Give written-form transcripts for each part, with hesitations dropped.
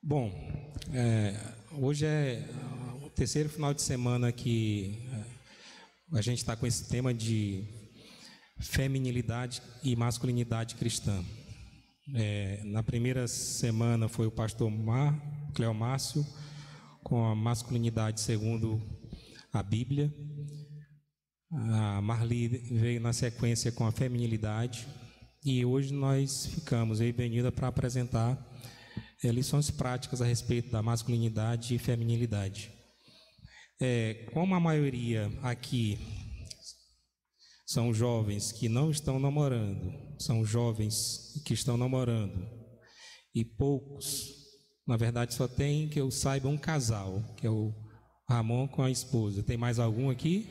Bom, hoje é o terceiro final de semana que a gente está com esse tema de feminilidade e masculinidade cristã. Na primeira semana foi o pastor Cleomárcio com a masculinidade segundo a Bíblia. A Marli veio na sequência com a feminilidade. E hoje nós ficamos, eu e Benilda, para apresentar lições práticas a respeito da masculinidade e feminilidade. Como a maioria aqui são jovens que não estão namorando, são jovens que estão namorando, e poucos, na verdade só tem, que eu saiba, um casal, que é o Ramon com a esposa. Tem mais algum aqui?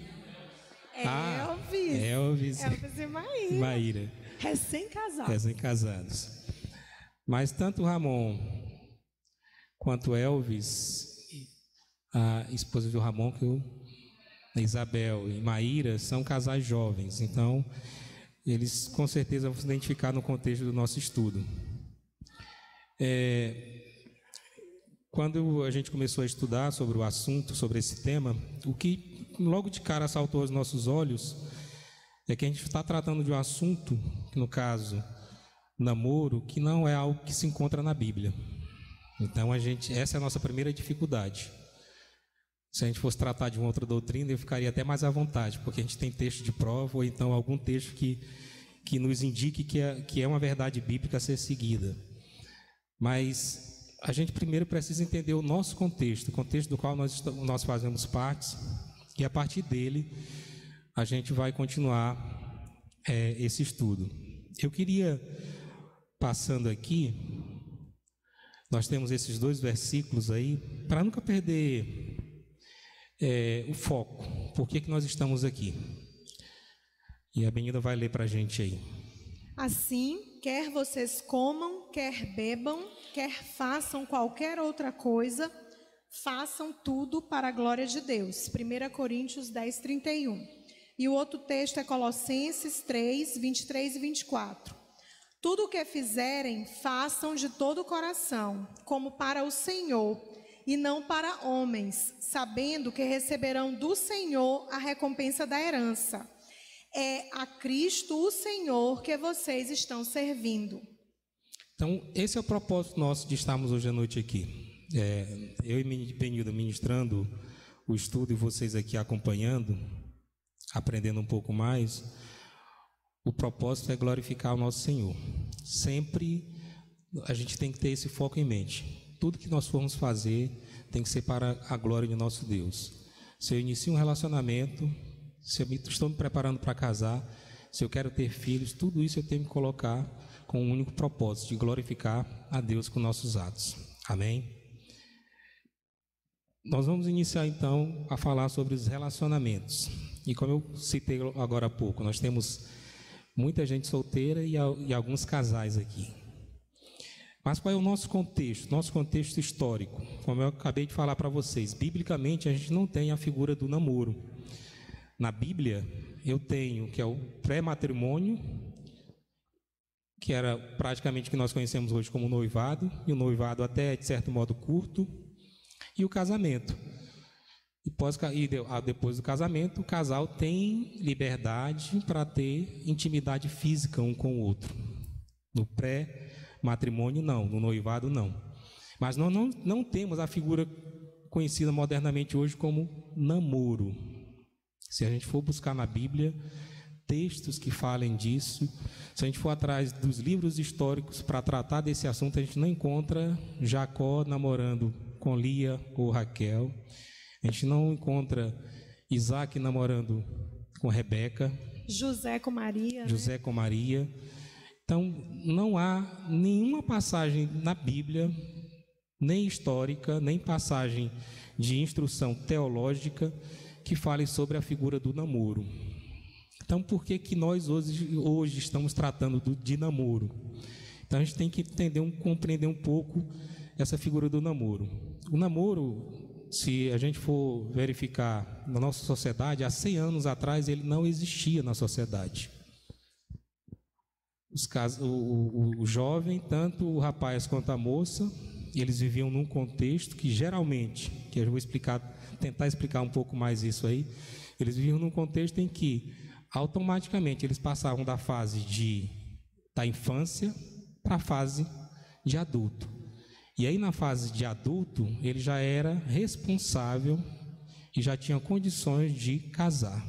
Elvis e Maíra. Recém-casados. Mas tanto o Ramon quanto o Elvis, a esposa do Ramon, a Isabel e Maíra, são casais jovens. Então, eles com certeza vão se identificar no contexto do nosso estudo. Quando a gente começou a estudar sobre o assunto, sobre esse tema, o que logo de cara saltou aos nossos olhos é que a gente está tratando de um assunto, que no caso, namoro, que não é algo que se encontra na Bíblia. Então, essa é a nossa primeira dificuldade. Se a gente fosse tratar de uma outra doutrina, eu ficaria até mais à vontade, porque a gente tem texto de prova, ou então algum texto que nos indique que é uma verdade bíblica a ser seguida. Mas a gente primeiro precisa entender o nosso contexto, o contexto do qual nós fazemos parte, e a partir dele a gente vai continuar esse estudo. Eu queria, passando aqui, nós temos esses dois versículos aí, para nunca perder o foco, por que nós estamos aqui. E a Benilda vai ler para a gente aí. Assim, quer vocês comam, quer bebam, quer façam qualquer outra coisa, façam tudo para a glória de Deus. 1 Coríntios 10, 31. E o outro texto é Colossenses 3, 23 e 24. Tudo o que fizerem, façam de todo o coração, como para o Senhor, e não para homens, sabendo que receberão do Senhor a recompensa da herança. É a Cristo, o Senhor, que vocês estão servindo. Então, esse é o propósito nosso de estarmos hoje à noite aqui. Eu e Benilda ministrando o estudo e vocês aqui acompanhando, aprendendo um pouco mais. O propósito é glorificar o nosso Senhor. Sempre a gente tem que ter esse foco em mente. Tudo que nós formos fazer tem que ser para a glória de nosso Deus. Se eu inicio um relacionamento, se eu estou me preparando para casar, se eu quero ter filhos, tudo isso eu tenho que colocar com um único propósito, de glorificar a Deus com nossos atos. Amém? Nós vamos iniciar então a falar sobre os relacionamentos. E como eu citei agora há pouco, nós temos muita gente solteira e alguns casais aqui. Mas qual é o nosso contexto? Nosso contexto histórico. Como eu acabei de falar para vocês, biblicamente a gente não tem a figura do namoro. Na Bíblia eu tenho que é o pré-matrimônio, que era praticamente o que nós conhecemos hoje como noivado, e o noivado até de certo modo curto, e o casamento. E depois do casamento, o casal tem liberdade para ter intimidade física um com o outro. No pré-matrimônio, não. No noivado, não. Mas nós não temos a figura conhecida modernamente hoje como namoro. Se a gente for buscar na Bíblia textos que falem disso, se a gente for atrás dos livros históricos para tratar desse assunto, a gente não encontra Jacó namorando com Lia ou Raquel. A gente não encontra Isaac namorando com Rebeca. José com Maria. Então, não há nenhuma passagem na Bíblia, nem histórica, nem passagem de instrução teológica que fale sobre a figura do namoro. Então, por que nós hoje estamos tratando de namoro? Então, a gente tem que compreender um pouco essa figura do namoro. O namoro, se a gente for verificar na nossa sociedade, há 100 anos atrás ele não existia na sociedade. O jovem, tanto o rapaz quanto a moça, eles viviam num contexto que geralmente, que eu vou tentar explicar um pouco mais isso aí, eles viviam num contexto em que automaticamente eles passavam da fase da infância para a fase de adulto. E aí na fase de adulto, ele já era responsável e já tinha condições de casar.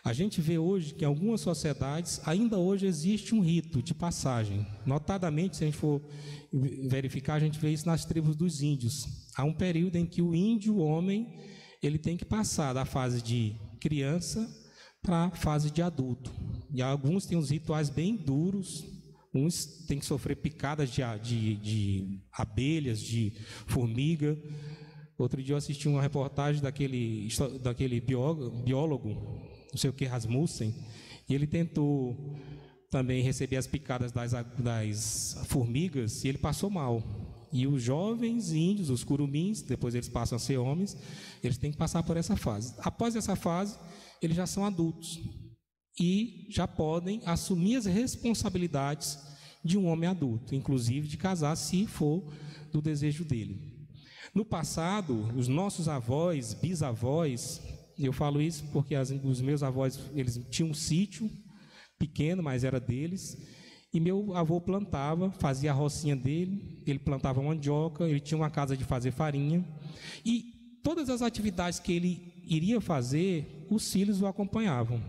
A gente vê hoje que em algumas sociedades, ainda hoje existe um rito de passagem. Notadamente, se a gente for verificar, a gente vê isso nas tribos dos índios. Há um período em que o índio, o homem, ele tem que passar da fase de criança para a fase de adulto. E alguns têm uns rituais bem duros, uns têm que sofrer picadas de abelhas, de formiga. Outro dia eu assisti uma reportagem daquele biólogo, não sei o que, Rasmussen, e ele tentou também receber as picadas das formigas e ele passou mal. E os jovens índios, os curumins, depois eles passam a ser homens, eles têm que passar por essa fase. Após essa fase, eles já são adultos e já podem assumir as responsabilidades de um homem adulto, inclusive de casar, se for do desejo dele. No passado, os nossos avós, bisavós, eu falo isso porque os meus avós, eles tinham um sítio pequeno, mas era deles, e meu avô plantava, fazia a rocinha dele, ele plantava mandioca, ele tinha uma casa de fazer farinha, e todas as atividades que ele iria fazer, os filhos o acompanhavam.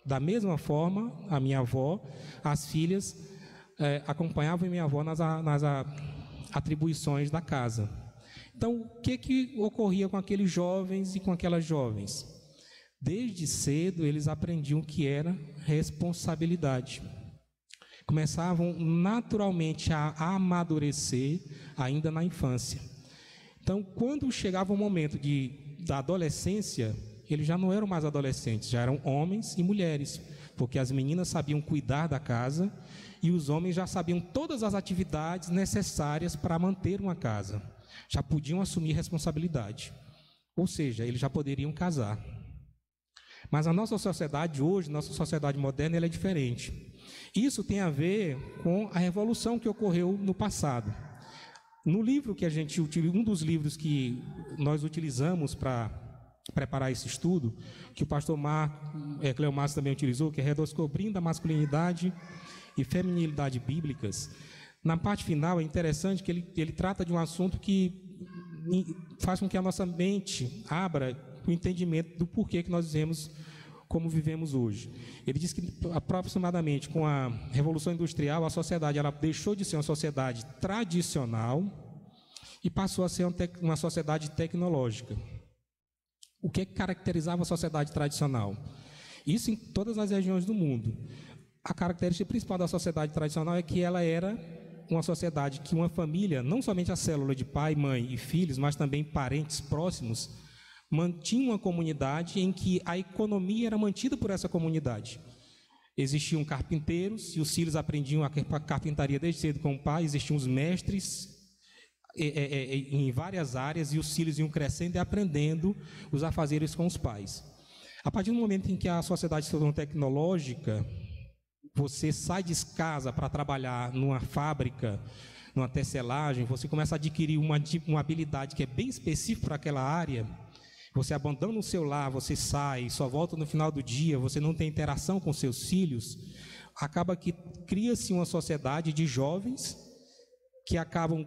Da mesma forma, a minha avó, as filhas acompanhavam minha avó nas atribuições da casa. Então, o que ocorria com aqueles jovens e com aquelas jovens? Desde cedo, eles aprendiam o que era responsabilidade. Começavam naturalmente a amadurecer ainda na infância. Então, quando chegava o momento da adolescência, eles já não eram mais adolescentes, já eram homens e mulheres, porque as meninas sabiam cuidar da casa e os homens já sabiam todas as atividades necessárias para manter uma casa. Já podiam assumir responsabilidade, ou seja, eles já poderiam casar. Mas a nossa sociedade hoje, nossa sociedade moderna, ela é diferente. Isso tem a ver com a revolução que ocorreu no passado. No livro que a gente utiliza, um dos livros que nós utilizamos para preparar esse estudo, que o pastor Cleomárcio também utilizou, que é Redescobrindo a Masculinidade e Feminilidade Bíblicas, na parte final é interessante que ele trata de um assunto que faz com que a nossa mente abra o entendimento do porquê que nós vivemos como vivemos hoje. Ele diz que aproximadamente com a Revolução Industrial, a sociedade ela deixou de ser uma sociedade tradicional e passou a ser uma sociedade tecnológica. O que caracterizava a sociedade tradicional? Isso em todas as regiões do mundo. A característica principal da sociedade tradicional é que ela era uma sociedade que uma família, não somente a célula de pai, mãe e filhos, mas também parentes próximos, mantinha uma comunidade em que a economia era mantida por essa comunidade. Existiam carpinteiros, e os filhos aprendiam a carpintaria desde cedo com o pai, existiam os mestres em várias áreas, e os filhos iam crescendo e aprendendo os afazeres com os pais. A partir do momento em que a sociedade se tornou tecnológica, você sai de casa para trabalhar numa fábrica, numa tecelagem, você começa a adquirir uma habilidade que é bem específica para aquela área, você abandona o seu lar, você sai, só volta no final do dia, você não tem interação com seus filhos, acaba que cria-se uma sociedade de jovens que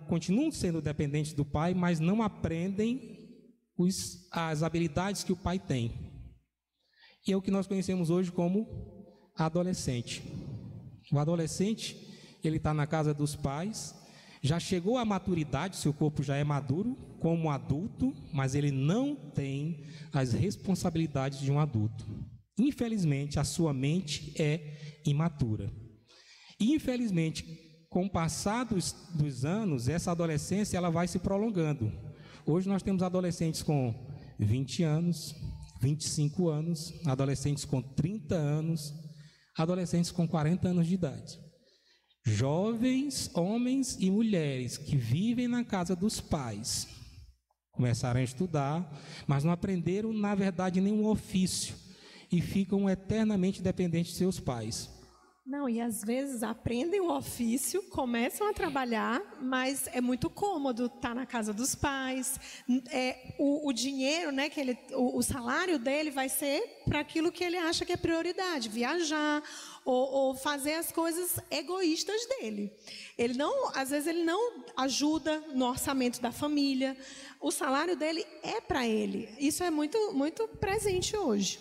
continuam sendo dependentes do pai, mas não aprendem as habilidades que o pai tem. E é o que nós conhecemos hoje como adolescente. O adolescente, ele está na casa dos pais, já chegou à maturidade, seu corpo já é maduro como adulto, mas ele não tem as responsabilidades de um adulto. Infelizmente, a sua mente é imatura. E, infelizmente, com o passar dos anos, essa adolescência ela vai se prolongando. Hoje nós temos adolescentes com 20 anos, 25 anos, adolescentes com 30 anos, adolescentes com 40 anos de idade. Jovens, homens e mulheres que vivem na casa dos pais, começaram a estudar, mas não aprenderam, na verdade, nenhum ofício e ficam eternamente dependentes de seus pais. Não, e às vezes aprendem o ofício, começam a trabalhar, mas é muito cômodo estar na casa dos pais. O dinheiro, né, o salário dele vai ser para aquilo que ele acha que é prioridade, viajar ou fazer as coisas egoístas dele. Às vezes ele não ajuda no orçamento da família. O salário dele é para ele. Isso é muito, muito presente hoje.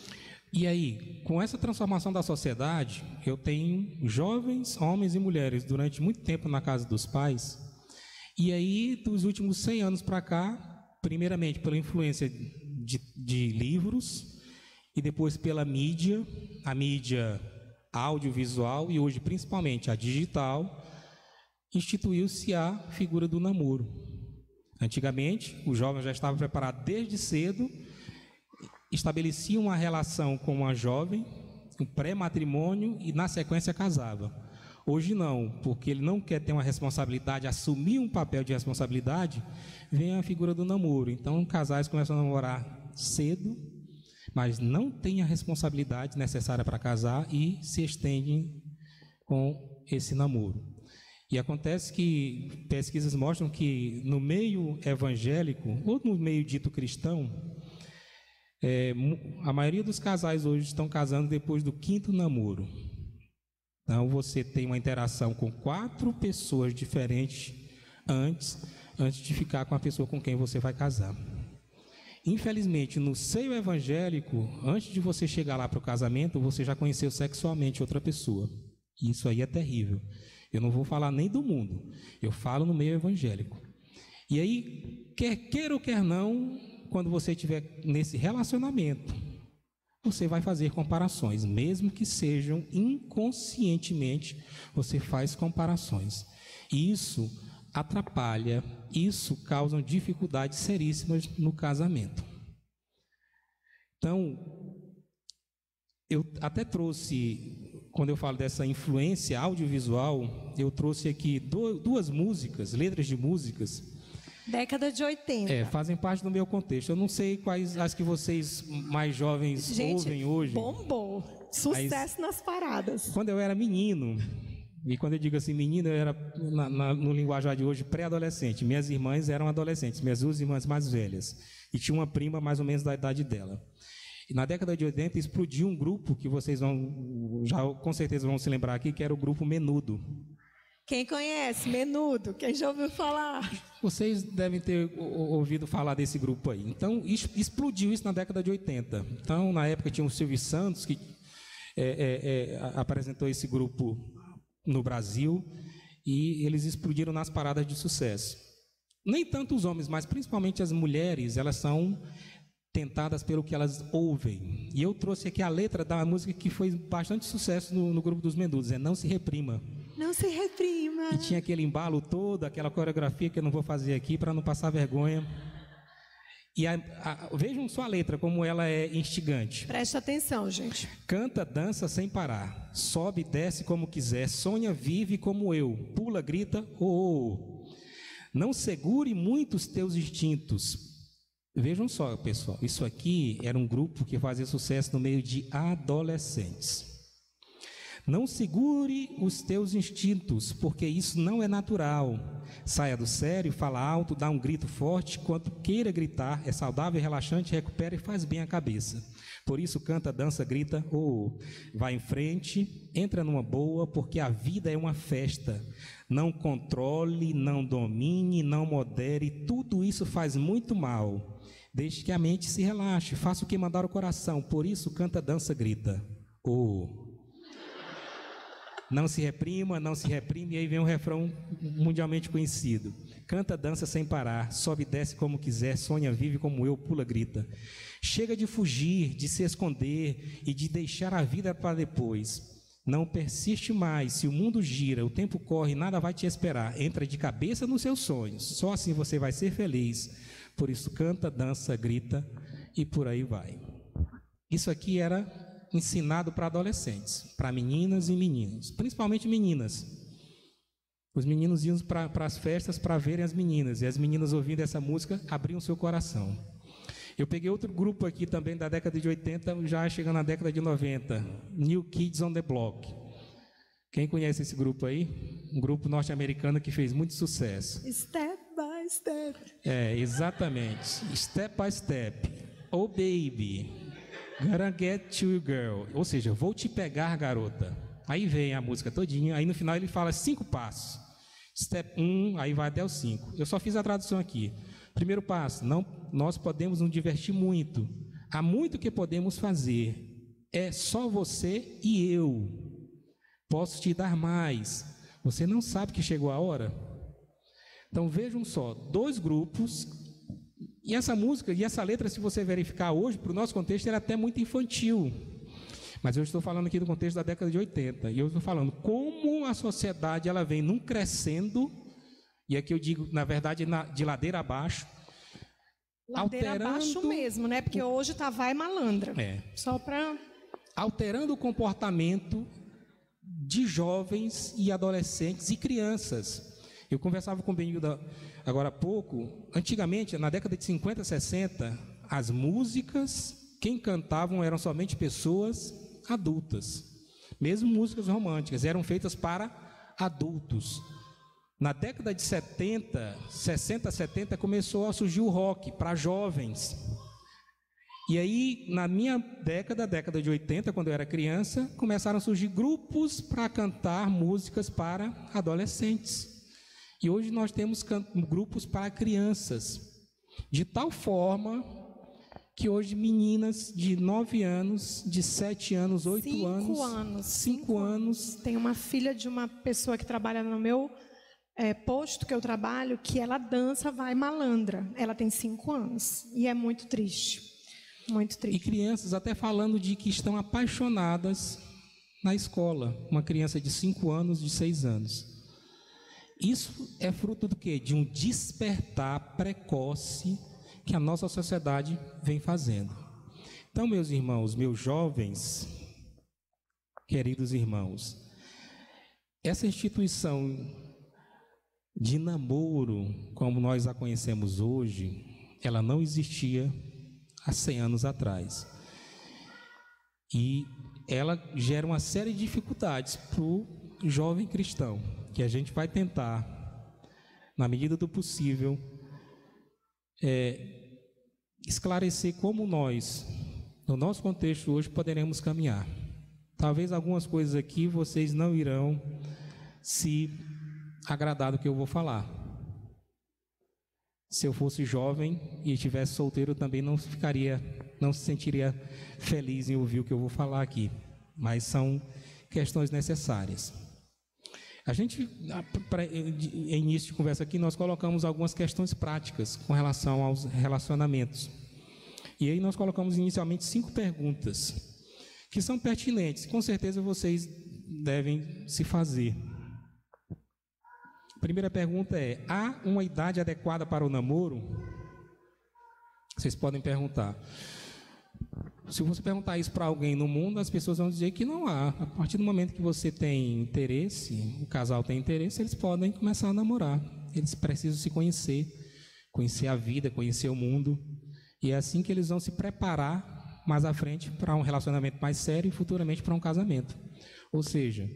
E aí, com essa transformação da sociedade, eu tenho jovens, homens e mulheres, durante muito tempo na casa dos pais. E aí, dos últimos 100 anos para cá, primeiramente pela influência de livros, e depois pela mídia, a mídia audiovisual e hoje principalmente a digital, instituiu-se a figura do namoro. Antigamente, o jovem já estava preparado desde cedo, estabelecia uma relação com uma jovem, um pré-matrimônio e na sequência casava. Hoje não, porque ele não quer ter uma responsabilidade, assumir um papel de responsabilidade, vem a figura do namoro. Então, casais começam a namorar cedo, mas não têm a responsabilidade necessária para casar e se estendem com esse namoro. E acontece que pesquisas mostram que no meio evangélico, ou no meio dito cristão, a maioria dos casais hoje estão casando depois do 5º namoro. Então, você tem uma interação com 4 pessoas diferentes antes de ficar com a pessoa com quem você vai casar. Infelizmente, no seio evangélico, antes de você chegar lá para o casamento, você já conheceu sexualmente outra pessoa. Isso aí é terrível. Eu não vou falar nem do mundo, eu falo no meio evangélico. E aí, quer queira ou quer não, quando você estiver nesse relacionamento, você vai fazer comparações, mesmo que sejam inconscientemente, você faz comparações. E isso atrapalha, isso causa dificuldades seríssimas no casamento. Então, eu até trouxe, quando eu falo dessa influência audiovisual, eu trouxe aqui 2 músicas, letras de músicas, década de 80. Fazem parte do meu contexto. Eu não sei quais as que vocês mais jovens ouvem hoje. Bombou. Sucesso nas paradas. Quando eu era menino, e quando eu digo assim menino, eu era, no linguajar de hoje, pré-adolescente. Minhas irmãs eram adolescentes, minhas 2 irmãs mais velhas. E tinha uma prima mais ou menos da idade dela. E na década de 80 explodiu um grupo que vocês com certeza vão se lembrar aqui, que era o grupo Menudo. Quem conhece? Menudo, quem já ouviu falar? Vocês devem ter ouvido falar desse grupo aí. Então, explodiu isso na década de 80. Então, na época tinha o Silvio Santos, que apresentou esse grupo no Brasil, e eles explodiram nas paradas de sucesso. Nem tanto os homens, mas principalmente as mulheres, elas são tentadas pelo que elas ouvem. E eu trouxe aqui a letra da música que foi bastante sucesso no grupo dos Menudos, Não Se Reprima. Não se reprima. E tinha aquele embalo todo, aquela coreografia que eu não vou fazer aqui para não passar vergonha. E vejam só a letra, como ela é instigante. Preste atenção, gente. Canta, dança sem parar, sobe e desce como quiser, sonha, vive como eu, pula, grita, oh. Não segure muito os teus instintos. Vejam só, pessoal, isso aqui era um grupo que fazia sucesso no meio de adolescentes. Não segure os teus instintos, porque isso não é natural. Saia do sério, fala alto, dá um grito forte, quanto queira gritar, é saudável e relaxante, recupera e faz bem a cabeça. Por isso canta, dança, grita, oh. Vai em frente, entra numa boa, porque a vida é uma festa. Não controle, não domine, não modere, tudo isso faz muito mal. Deixe que a mente se relaxe, faça o que mandar o coração, por isso canta, dança, grita, oh. Não se reprima, não se reprime, e aí vem um refrão mundialmente conhecido. Canta, dança sem parar, sobe e desce como quiser, sonha, vive como eu, pula, grita. Chega de fugir, de se esconder e de deixar a vida para depois. Não persiste mais, se o mundo gira, o tempo corre, nada vai te esperar. Entra de cabeça nos seus sonhos, só assim você vai ser feliz. Por isso canta, dança, grita e por aí vai. Isso aqui era ensinado para adolescentes, para meninas e meninos, principalmente meninas. Os meninos iam para as festas para verem as meninas, e as meninas ouvindo essa música abriam seu coração. Eu peguei outro grupo aqui também da década de 80, já chegando na década de 90, New Kids on the Block. Quem conhece esse grupo aí? Um grupo norte-americano que fez muito sucesso. Step by step. É, exatamente. Step by step. Oh, baby. Gonna get you, girl. Ou seja, vou te pegar, garota. Aí vem a música todinha. Aí no final ele fala 5 passos. Step 1, aí vai até o 5. Eu só fiz a tradução aqui. Primeiro passo, nós podemos nos divertir muito. Há muito que podemos fazer. É só você e eu. Posso te dar mais. Você não sabe que chegou a hora? Então vejam só, 2 grupos. E essa música e essa letra, se você verificar hoje, para o nosso contexto, era até muito infantil. Mas eu estou falando aqui do contexto da década de 80. E eu estou falando como a sociedade ela vem num crescendo, e aqui eu digo, na verdade, de ladeira abaixo. Ladeira abaixo mesmo, né? Porque hoje tá vai malandra. Só para... Alterando o comportamento de jovens e adolescentes e crianças. Eu conversava com o Benilda agora há pouco. Antigamente, na década de 50, 60, as músicas, quem cantavam eram somente pessoas adultas. Mesmo músicas românticas, eram feitas para adultos. Na década de 70, 60, 70, começou a surgir o rock para jovens. E aí, na minha década de 80, quando eu era criança, começaram a surgir grupos para cantar músicas para adolescentes. E hoje nós temos grupos para crianças, de tal forma que hoje meninas de 9 anos, de 7 anos, 8 anos... 5 anos. Tem uma filha de uma pessoa que trabalha no meu posto que eu trabalho, que ela dança vai malandra. Ela tem 5 anos e é muito triste. Muito triste. E crianças até falando de que estão apaixonadas na escola. Uma criança de 5 anos, de 6 anos. Isso é fruto do quê? De um despertar precoce que a nossa sociedade vem fazendo. Então, meus irmãos, meus jovens, queridos irmãos, essa instituição de namoro, como nós a conhecemos hoje, ela não existia há 100 anos atrás. E ela gera uma série de dificuldades para o jovem cristão, que a gente vai tentar, na medida do possível, esclarecer como nós, no nosso contexto hoje, poderemos caminhar. Talvez algumas coisas aqui vocês não irão se agradar do que eu vou falar. Se eu fosse jovem e estivesse solteiro, também não se sentiria feliz em ouvir o que eu vou falar aqui. Mas são questões necessárias. A gente, em início de conversa aqui, nós colocamos algumas questões práticas com relação aos relacionamentos. E aí nós colocamos inicialmente 5 perguntas, que são pertinentes, com certeza vocês devem se fazer. A primeira pergunta é: há uma idade adequada para o namoro? Vocês podem perguntar. Se você perguntar isso para alguém no mundo, as pessoas vão dizer que não há. A partir do momento que você tem interesse, o casal tem interesse, eles podem começar a namorar. Eles precisam se conhecer, conhecer a vida, conhecer o mundo. E é assim que eles vão se preparar mais à frente para um relacionamento mais sério e futuramente para um casamento. Ou seja,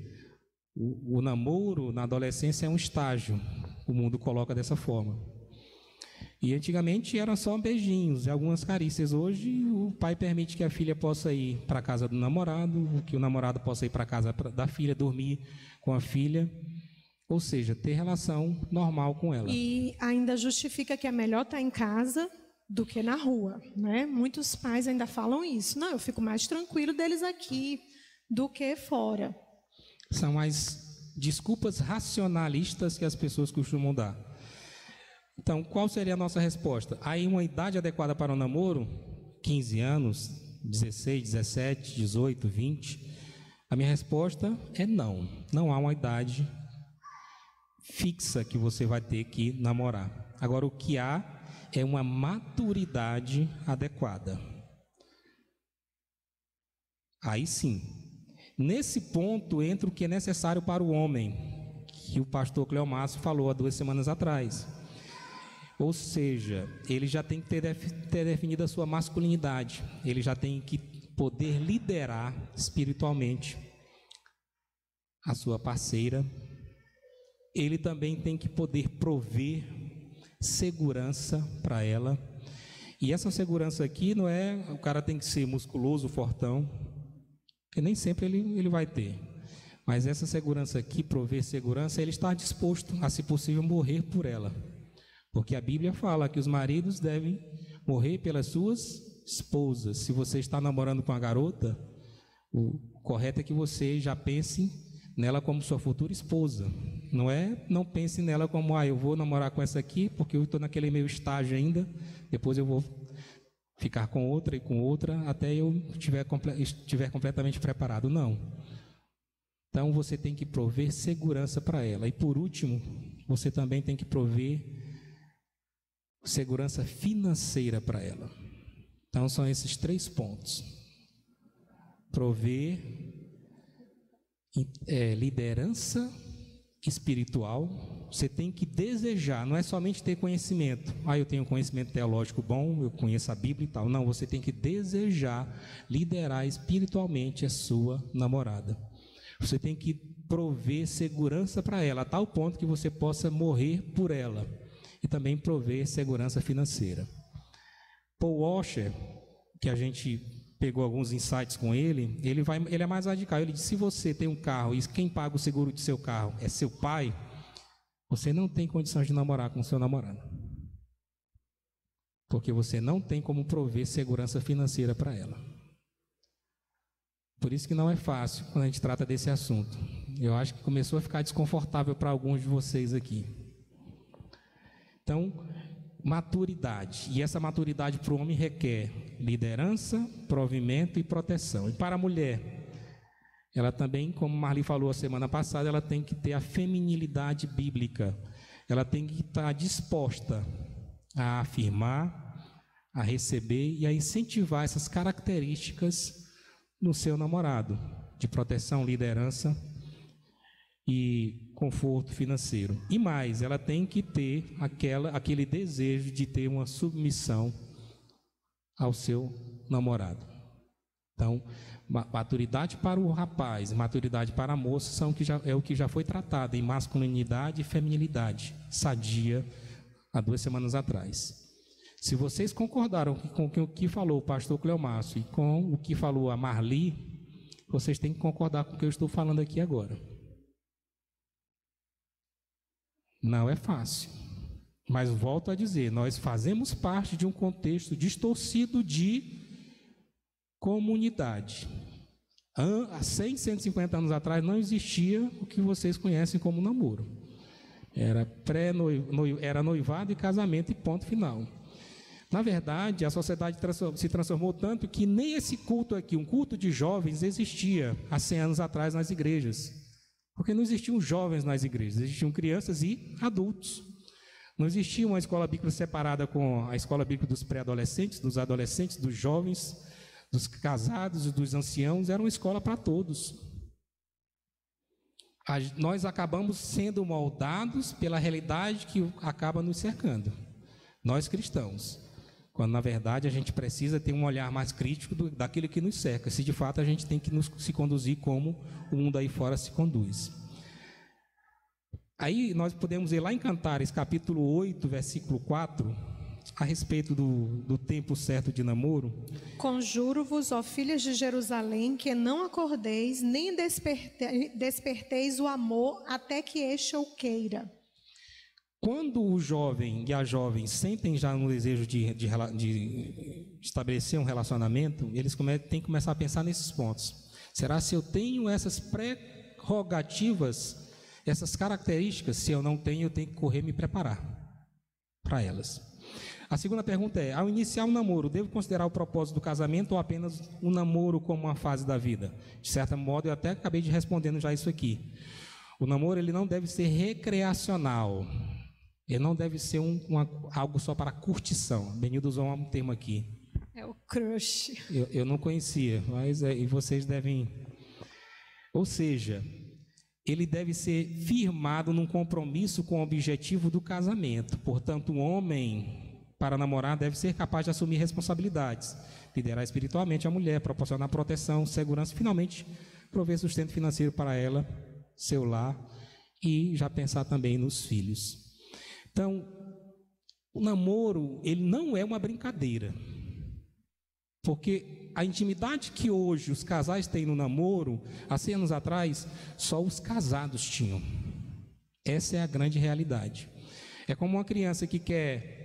o namoro na adolescência é um estágio. O mundo coloca dessa forma. E antigamente eram só beijinhos e algumas carícias. Hoje o pai permite que a filha possa ir para a casa do namorado, que o namorado possa ir para a casa da filha, dormir com a filha. Ou seja, ter relação normal com ela. E ainda justifica que é melhor estar em casa do que na rua, né? Muitos pais ainda falam isso. Não, eu fico mais tranquilo deles aqui do que fora. São as desculpas racionalistas que as pessoas costumam dar. Então, qual seria a nossa resposta? Há uma idade adequada para o namoro? 15 anos, 16, 17, 18, 20? A minha resposta é não. Não há uma idade fixa que você vai ter que namorar. Agora, o que há é uma maturidade adequada. Aí sim. Nesse ponto entra o que é necessário para o homem, que o pastor Cleomácio falou há 2 semanas atrás. Ou seja, ele já tem que ter definido a sua masculinidade, ele já tem que poder liderar espiritualmente a sua parceira, ele também tem que poder prover segurança para ela. E essa segurança aqui não é o cara tem que ser musculoso, fortão, que nem sempre ele vai ter. Mas essa segurança aqui, prover segurança, ele está disposto a, se possível, morrer por ela. Porque a Bíblia fala que os maridos devem morrer pelas suas esposas. Se você está namorando com a garota, o correto é que você já pense nela como sua futura esposa. Não pense nela como, eu vou namorar com essa aqui, porque eu estou naquele meio estágio ainda, depois eu vou ficar com outra e com outra, até eu estiver completamente preparado. Não. Então, você tem que prover segurança para ela. E, por último, você também tem que prover segurança financeira para ela. Então, são esses 3 pontos. Prover liderança espiritual. Você tem que desejar, não é somente ter conhecimento. Eu tenho conhecimento teológico bom, eu conheço a Bíblia e tal. Não, você tem que desejar liderar espiritualmente a sua namorada. Você tem que prover segurança para ela, a tal ponto que você possa morrer por ela. E também prover segurança financeira. Paul Washer, que a gente pegou alguns insights com ele, ele é mais radical. Ele disse: se você tem um carro e quem paga o seguro de seu carro é seu pai, você não tem condições de namorar com seu namorado. Porque você não tem como prover segurança financeira para ela. Por isso que não é fácil quando a gente trata desse assunto. Eu acho que começou a ficar desconfortável para alguns de vocês aqui. Então, maturidade. E essa maturidade para o homem requer liderança, provimento e proteção. E para a mulher, ela também, como Marli falou a semana passada, ela tem que ter a feminilidade bíblica. Ela tem que estar disposta a afirmar, a receber e a incentivar essas características no seu namorado, de proteção, liderança e conforto financeiro. E mais, ela tem que ter aquele desejo de ter uma submissão ao seu namorado. Então, maturidade para o rapaz, maturidade para a moça é o que já foi tratado em masculinidade e feminilidade, sadia, há 2 semanas atrás. Se vocês concordaram com o que falou o pastor Cleomárcio e com o que falou a Marli, vocês têm que concordar com o que eu estou falando aqui agora. Não é fácil, mas volto a dizer, nós fazemos parte de um contexto distorcido de comunidade. Há 100, 150 anos atrás não existia o que vocês conhecem como namoro. Era noivado e casamento e ponto final. Na verdade, a sociedade se transformou tanto que nem esse culto aqui, um culto de jovens, existia há 100 anos atrás nas igrejas. Porque não existiam jovens nas igrejas, existiam crianças e adultos. Não existia uma escola bíblica separada com a escola bíblica dos pré-adolescentes, dos adolescentes, dos jovens, dos casados e dos anciãos. Era uma escola para todos. Nós acabamos sendo moldados pela realidade que acaba nos cercando. Nós cristãos. Quando, na verdade, a gente precisa ter um olhar mais crítico daquilo que nos cerca, se de fato a gente tem que se conduzir como o mundo aí fora se conduz. Aí nós podemos ir lá em Cantares, capítulo 8, versículo 4, a respeito do tempo certo de namoro. Conjuro-vos, ó filhas de Jerusalém, que não acordeis, nem desperteis o amor, até que este o queira. Quando o jovem e a jovem sentem já no desejo de estabelecer um relacionamento, eles têm que começar a pensar nesses pontos. Será se eu tenho essas prerrogativas, essas características? Se eu não tenho, eu tenho que correr e me preparar para elas. A segunda pergunta é: ao iniciar um namoro, devo considerar o propósito do casamento ou apenas um namoro como uma fase da vida? De certo modo, eu até acabei de respondendo já isso aqui. O namoro ele não deve ser recreacional. Ele não deve ser algo só para curtição. Benildo usou um termo aqui. É o crush. Eu não conhecia, mas e vocês devem... Ou seja, ele deve ser firmado num compromisso com o objetivo do casamento. Portanto, o homem, para namorar, deve ser capaz de assumir responsabilidades, liderar espiritualmente a mulher, proporcionar proteção, segurança e, finalmente, prover sustento financeiro para ela seu lar e já pensar também nos filhos. Então, o namoro, ele não é uma brincadeira, porque a intimidade que hoje os casais têm no namoro, há 100 anos atrás, só os casados tinham. Essa é a grande realidade. É como uma criança que quer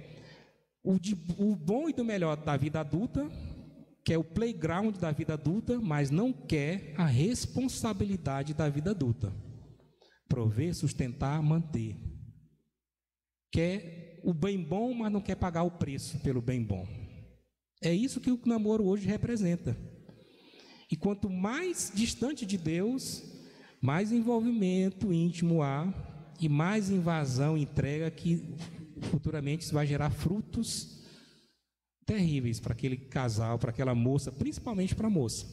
o bom e do melhor da vida adulta, quer o playground da vida adulta, mas não quer a responsabilidade da vida adulta. Prover, sustentar, manter. Quer o bem bom, mas não quer pagar o preço pelo bem bom. É isso que o namoro hoje representa. E quanto mais distante de Deus, mais envolvimento íntimo há e mais invasão, entrega, que futuramente isso vai gerar frutos terríveis para aquele casal, para aquela moça, principalmente para a moça.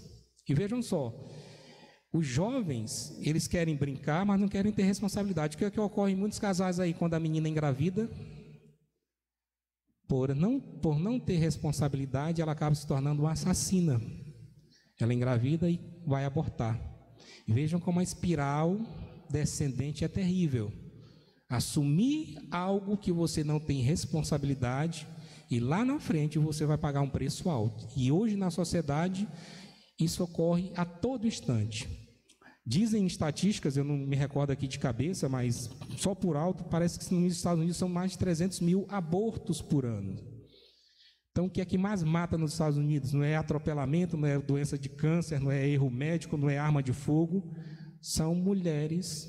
E vejam só, os jovens, eles querem brincar, mas não querem ter responsabilidade. O que é que ocorre em muitos casais aí quando a menina engravida? Por não ter responsabilidade, ela acaba se tornando uma assassina. Ela engravida e vai abortar. E vejam como a espiral descendente é terrível. Assumir algo que você não tem responsabilidade e lá na frente você vai pagar um preço alto. E hoje na sociedade isso ocorre a todo instante. Dizem estatísticas, eu não me recordo aqui de cabeça, mas só por alto, parece que nos Estados Unidos são mais de 300 mil abortos por ano. Então, o que é que mais mata nos Estados Unidos? Não é atropelamento, não é doença de câncer, não é erro médico, não é arma de fogo. São mulheres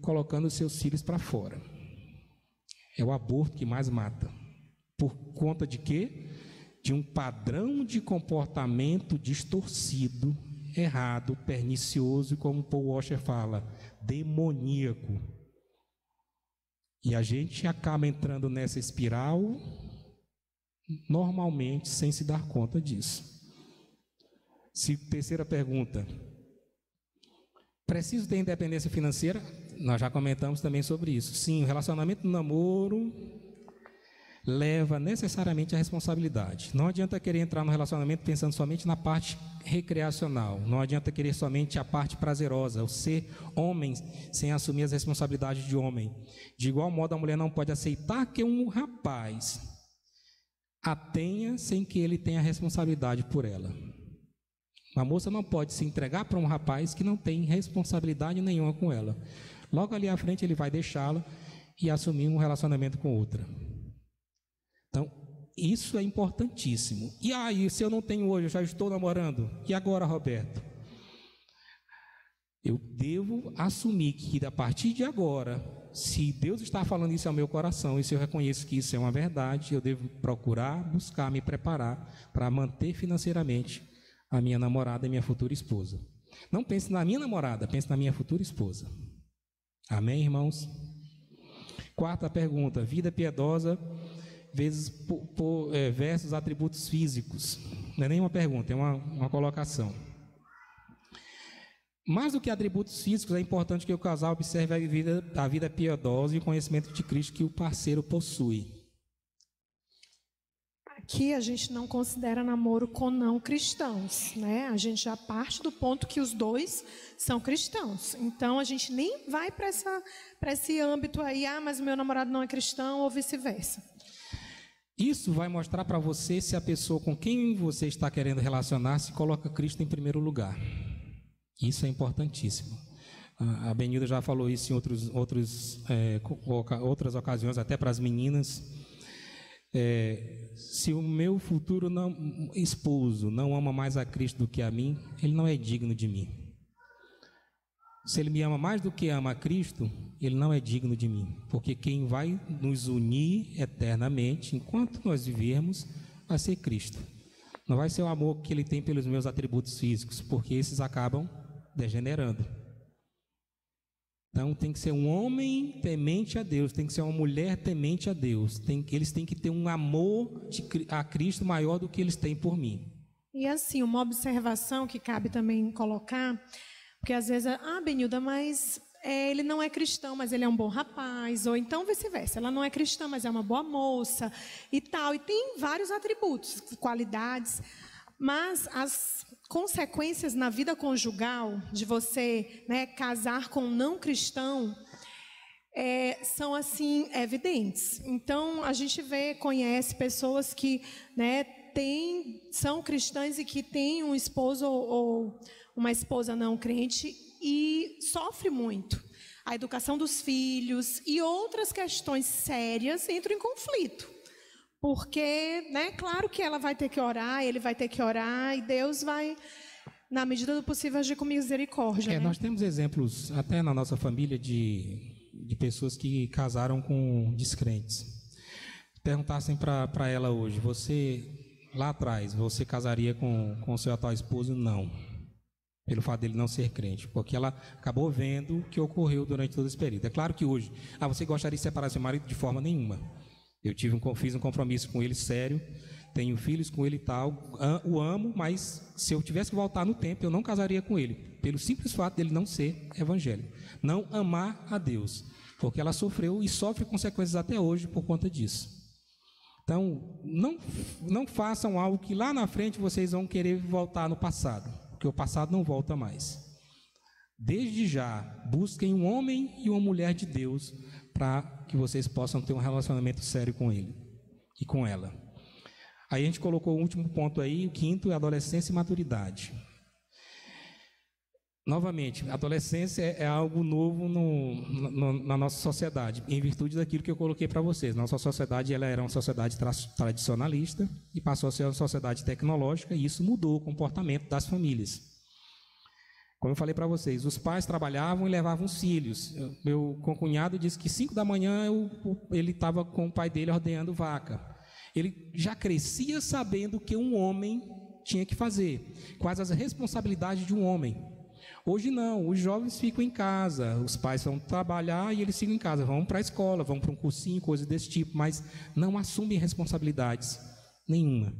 colocando seus filhos para fora. É o aborto que mais mata. Por conta de quê? De um padrão de comportamento distorcido, errado, pernicioso, e como Paul Washer fala, demoníaco. E a gente acaba entrando nessa espiral normalmente sem se dar conta disso. Terceira pergunta. Preciso ter independência financeira? Nós já comentamos também sobre isso. Sim, o relacionamento no namoro leva necessariamente a responsabilidade. Não adianta querer entrar no relacionamento pensando somente na parte recreacional. Não adianta querer somente a parte prazerosa, o ser homem sem assumir as responsabilidades de homem. De igual modo, a mulher não pode aceitar que um rapaz a tenha sem que ele tenha responsabilidade por ela. Uma moça não pode se entregar para um rapaz que não tem responsabilidade nenhuma com ela. Logo ali à frente ele vai deixá-la e assumir um relacionamento com outra. Então, isso é importantíssimo. E aí, se eu não tenho hoje, eu já estou namorando. E agora, Roberto? Eu devo assumir que a partir de agora, se Deus está falando isso ao meu coração, e se eu reconheço que isso é uma verdade, eu devo procurar, buscar, me preparar para manter financeiramente a minha namorada e minha futura esposa. Não pense na minha namorada, pense na minha futura esposa. Amém, irmãos? Quarta pergunta, vida piedosa versus atributos físicos. Não é nem uma pergunta, é uma colocação. Mais do que atributos físicos, é importante que o casal observe a vida piedosa e o conhecimento de Cristo que o parceiro possui. Aqui a gente não considera namoro com não cristãos, né? A gente já parte do ponto que os dois são cristãos. Então a gente nem vai para esse âmbito aí, mas o meu namorado não é cristão ou vice-versa. Isso vai mostrar para você se a pessoa com quem você está querendo relacionar-se coloca Cristo em primeiro lugar. Isso é importantíssimo. A Benilda já falou isso em outras ocasiões, até para as meninas. Se o meu futuro esposo não ama mais a Cristo do que a mim, ele não é digno de mim. Se ele me ama mais do que ama a Cristo, ele não é digno de mim, porque quem vai nos unir eternamente, enquanto nós vivermos, vai ser Cristo. Não vai ser o amor que ele tem pelos meus atributos físicos, porque esses acabam degenerando. Então tem que ser um homem temente a Deus, tem que ser uma mulher temente a Deus. Eles têm que ter um amor a Cristo maior do que eles têm por mim. E assim, uma observação que cabe também colocar, porque às vezes, Benilda, mas ele não é cristão, mas ele é um bom rapaz, ou então vice-versa, ela não é cristã, mas é uma boa moça e tal, e tem vários atributos, qualidades, mas consequências na vida conjugal de você, né, casar com um não cristão são assim evidentes. Então a gente conhece pessoas que, né, são cristãs e que têm um esposo ou uma esposa não crente e sofre muito. A educação dos filhos e outras questões sérias entram em conflito. Porque, né, claro que ela vai ter que orar, ele vai ter que orar, e Deus vai, na medida do possível, agir com misericórdia. Né? Nós temos exemplos, até na nossa família, de pessoas que casaram com descrentes. Perguntassem para ela hoje, lá atrás, você casaria com seu atual esposo? Não. Pelo fato dele não ser crente, porque ela acabou vendo o que ocorreu durante todo esse período. É claro que hoje, você gostaria de separar seu marido? De forma nenhuma. Eu fiz um compromisso com ele sério, tenho filhos com ele e tal, o amo, mas se eu tivesse que voltar no tempo, eu não casaria com ele, pelo simples fato dele não ser evangélico, não amar a Deus, porque ela sofreu e sofre consequências até hoje por conta disso. Então, não façam algo que lá na frente vocês vão querer voltar no passado, porque o passado não volta mais. Desde já, busquem um homem e uma mulher de Deus para que vocês possam ter um relacionamento sério com ele e com ela. Aí a gente colocou o último ponto aí, o quinto é adolescência e maturidade. Novamente, adolescência é algo novo na nossa sociedade, em virtude daquilo que eu coloquei para vocês. Nossa sociedade ela era uma sociedade tradicionalista e passou a ser uma sociedade tecnológica, e isso mudou o comportamento das famílias. Como eu falei para vocês, os pais trabalhavam e levavam os filhos. Meu concunhado disse que 5 da manhã ele estava com o pai dele ordenhando vaca. Ele já crescia sabendo o que um homem tinha que fazer, quais as responsabilidades de um homem. Hoje não, os jovens ficam em casa, os pais vão trabalhar e eles ficam em casa, vão para a escola, vão para um cursinho, coisas desse tipo, mas não assumem responsabilidades nenhuma.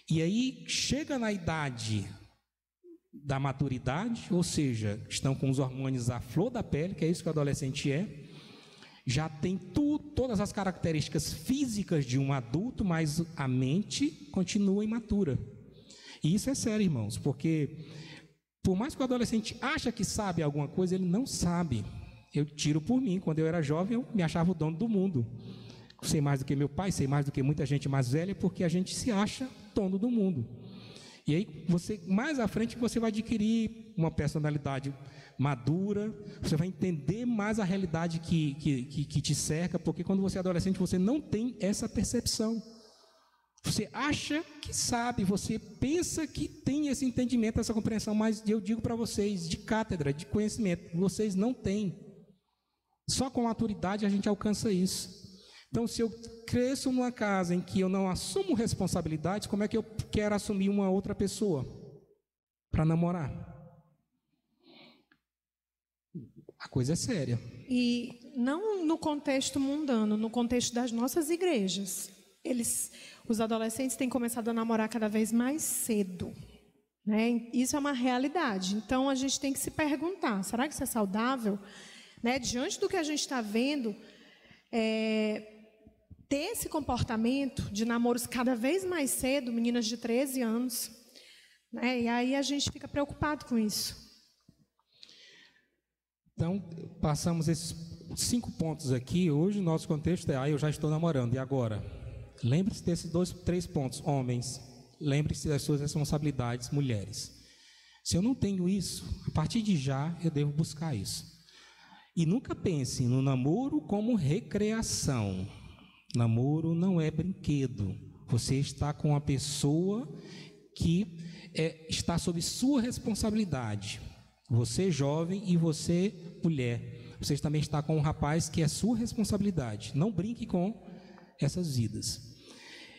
E aí chega na idade da maturidade, ou seja, estão com os hormônios à flor da pele, que é isso que o adolescente já tem todas as características físicas de um adulto, mas a mente continua imatura. E isso é sério, irmãos, porque por mais que o adolescente ache que sabe alguma coisa, ele não sabe. Eu tiro por mim, quando eu era jovem, eu me achava o dono do mundo. Sei mais do que meu pai, sei mais do que muita gente mais velha, porque a gente se acha dono do mundo. E aí, mais à frente, você vai adquirir uma personalidade madura, você vai entender mais a realidade que te cerca, porque quando você é adolescente, você não tem essa percepção. Você acha que sabe, você pensa que tem esse entendimento, essa compreensão, mas eu digo para vocês, de cátedra, de conhecimento, vocês não têm. Só com maturidade a gente alcança isso. Então, se eu cresço numa casa em que eu não assumo responsabilidades, como é que eu quero assumir uma outra pessoa para namorar? A coisa é séria. E não no contexto mundano, no contexto das nossas igrejas. Os adolescentes têm começado a namorar cada vez mais cedo. Né? Isso é uma realidade. Então, a gente tem que se perguntar, será que isso é saudável? Né? Diante do que a gente está vendo, ter esse comportamento de namoros cada vez mais cedo, meninas de 13 anos, né? E aí a gente fica preocupado com isso. Então, passamos esses 5 pontos aqui. Hoje o nosso contexto é, eu já estou namorando, e agora? Lembre-se desses 3 pontos, homens. Lembre-se das suas responsabilidades, mulheres. Se eu não tenho isso, a partir de já, eu devo buscar isso. E nunca pense no namoro como recreação. Namoro não é brinquedo. Você está com uma pessoa que está sob sua responsabilidade. Você jovem e você mulher. Você também está com um rapaz que é sua responsabilidade. Não brinque com essas vidas.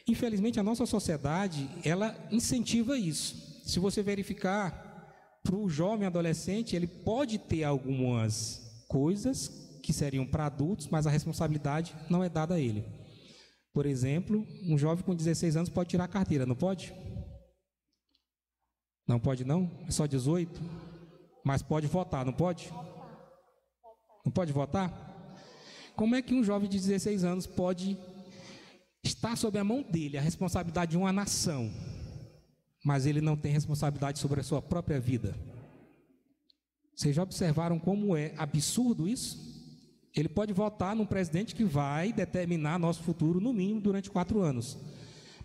Infelizmente, a nossa sociedade, ela incentiva isso. Se você verificar, para o jovem adolescente, ele pode ter algumas coisas que seriam para adultos, mas a responsabilidade não é dada a ele. Por exemplo, um jovem com 16 anos pode tirar a carteira, não pode? Não pode não? É só 18? Mas pode votar, não pode? Não pode votar? Como é que um jovem de 16 anos pode estar sob a mão dele a responsabilidade de uma nação? mas ele não tem responsabilidade sobre a sua própria vida. Vocês já observaram como é absurdo isso? Ele pode votar num presidente que vai determinar nosso futuro, no mínimo, durante 4 anos.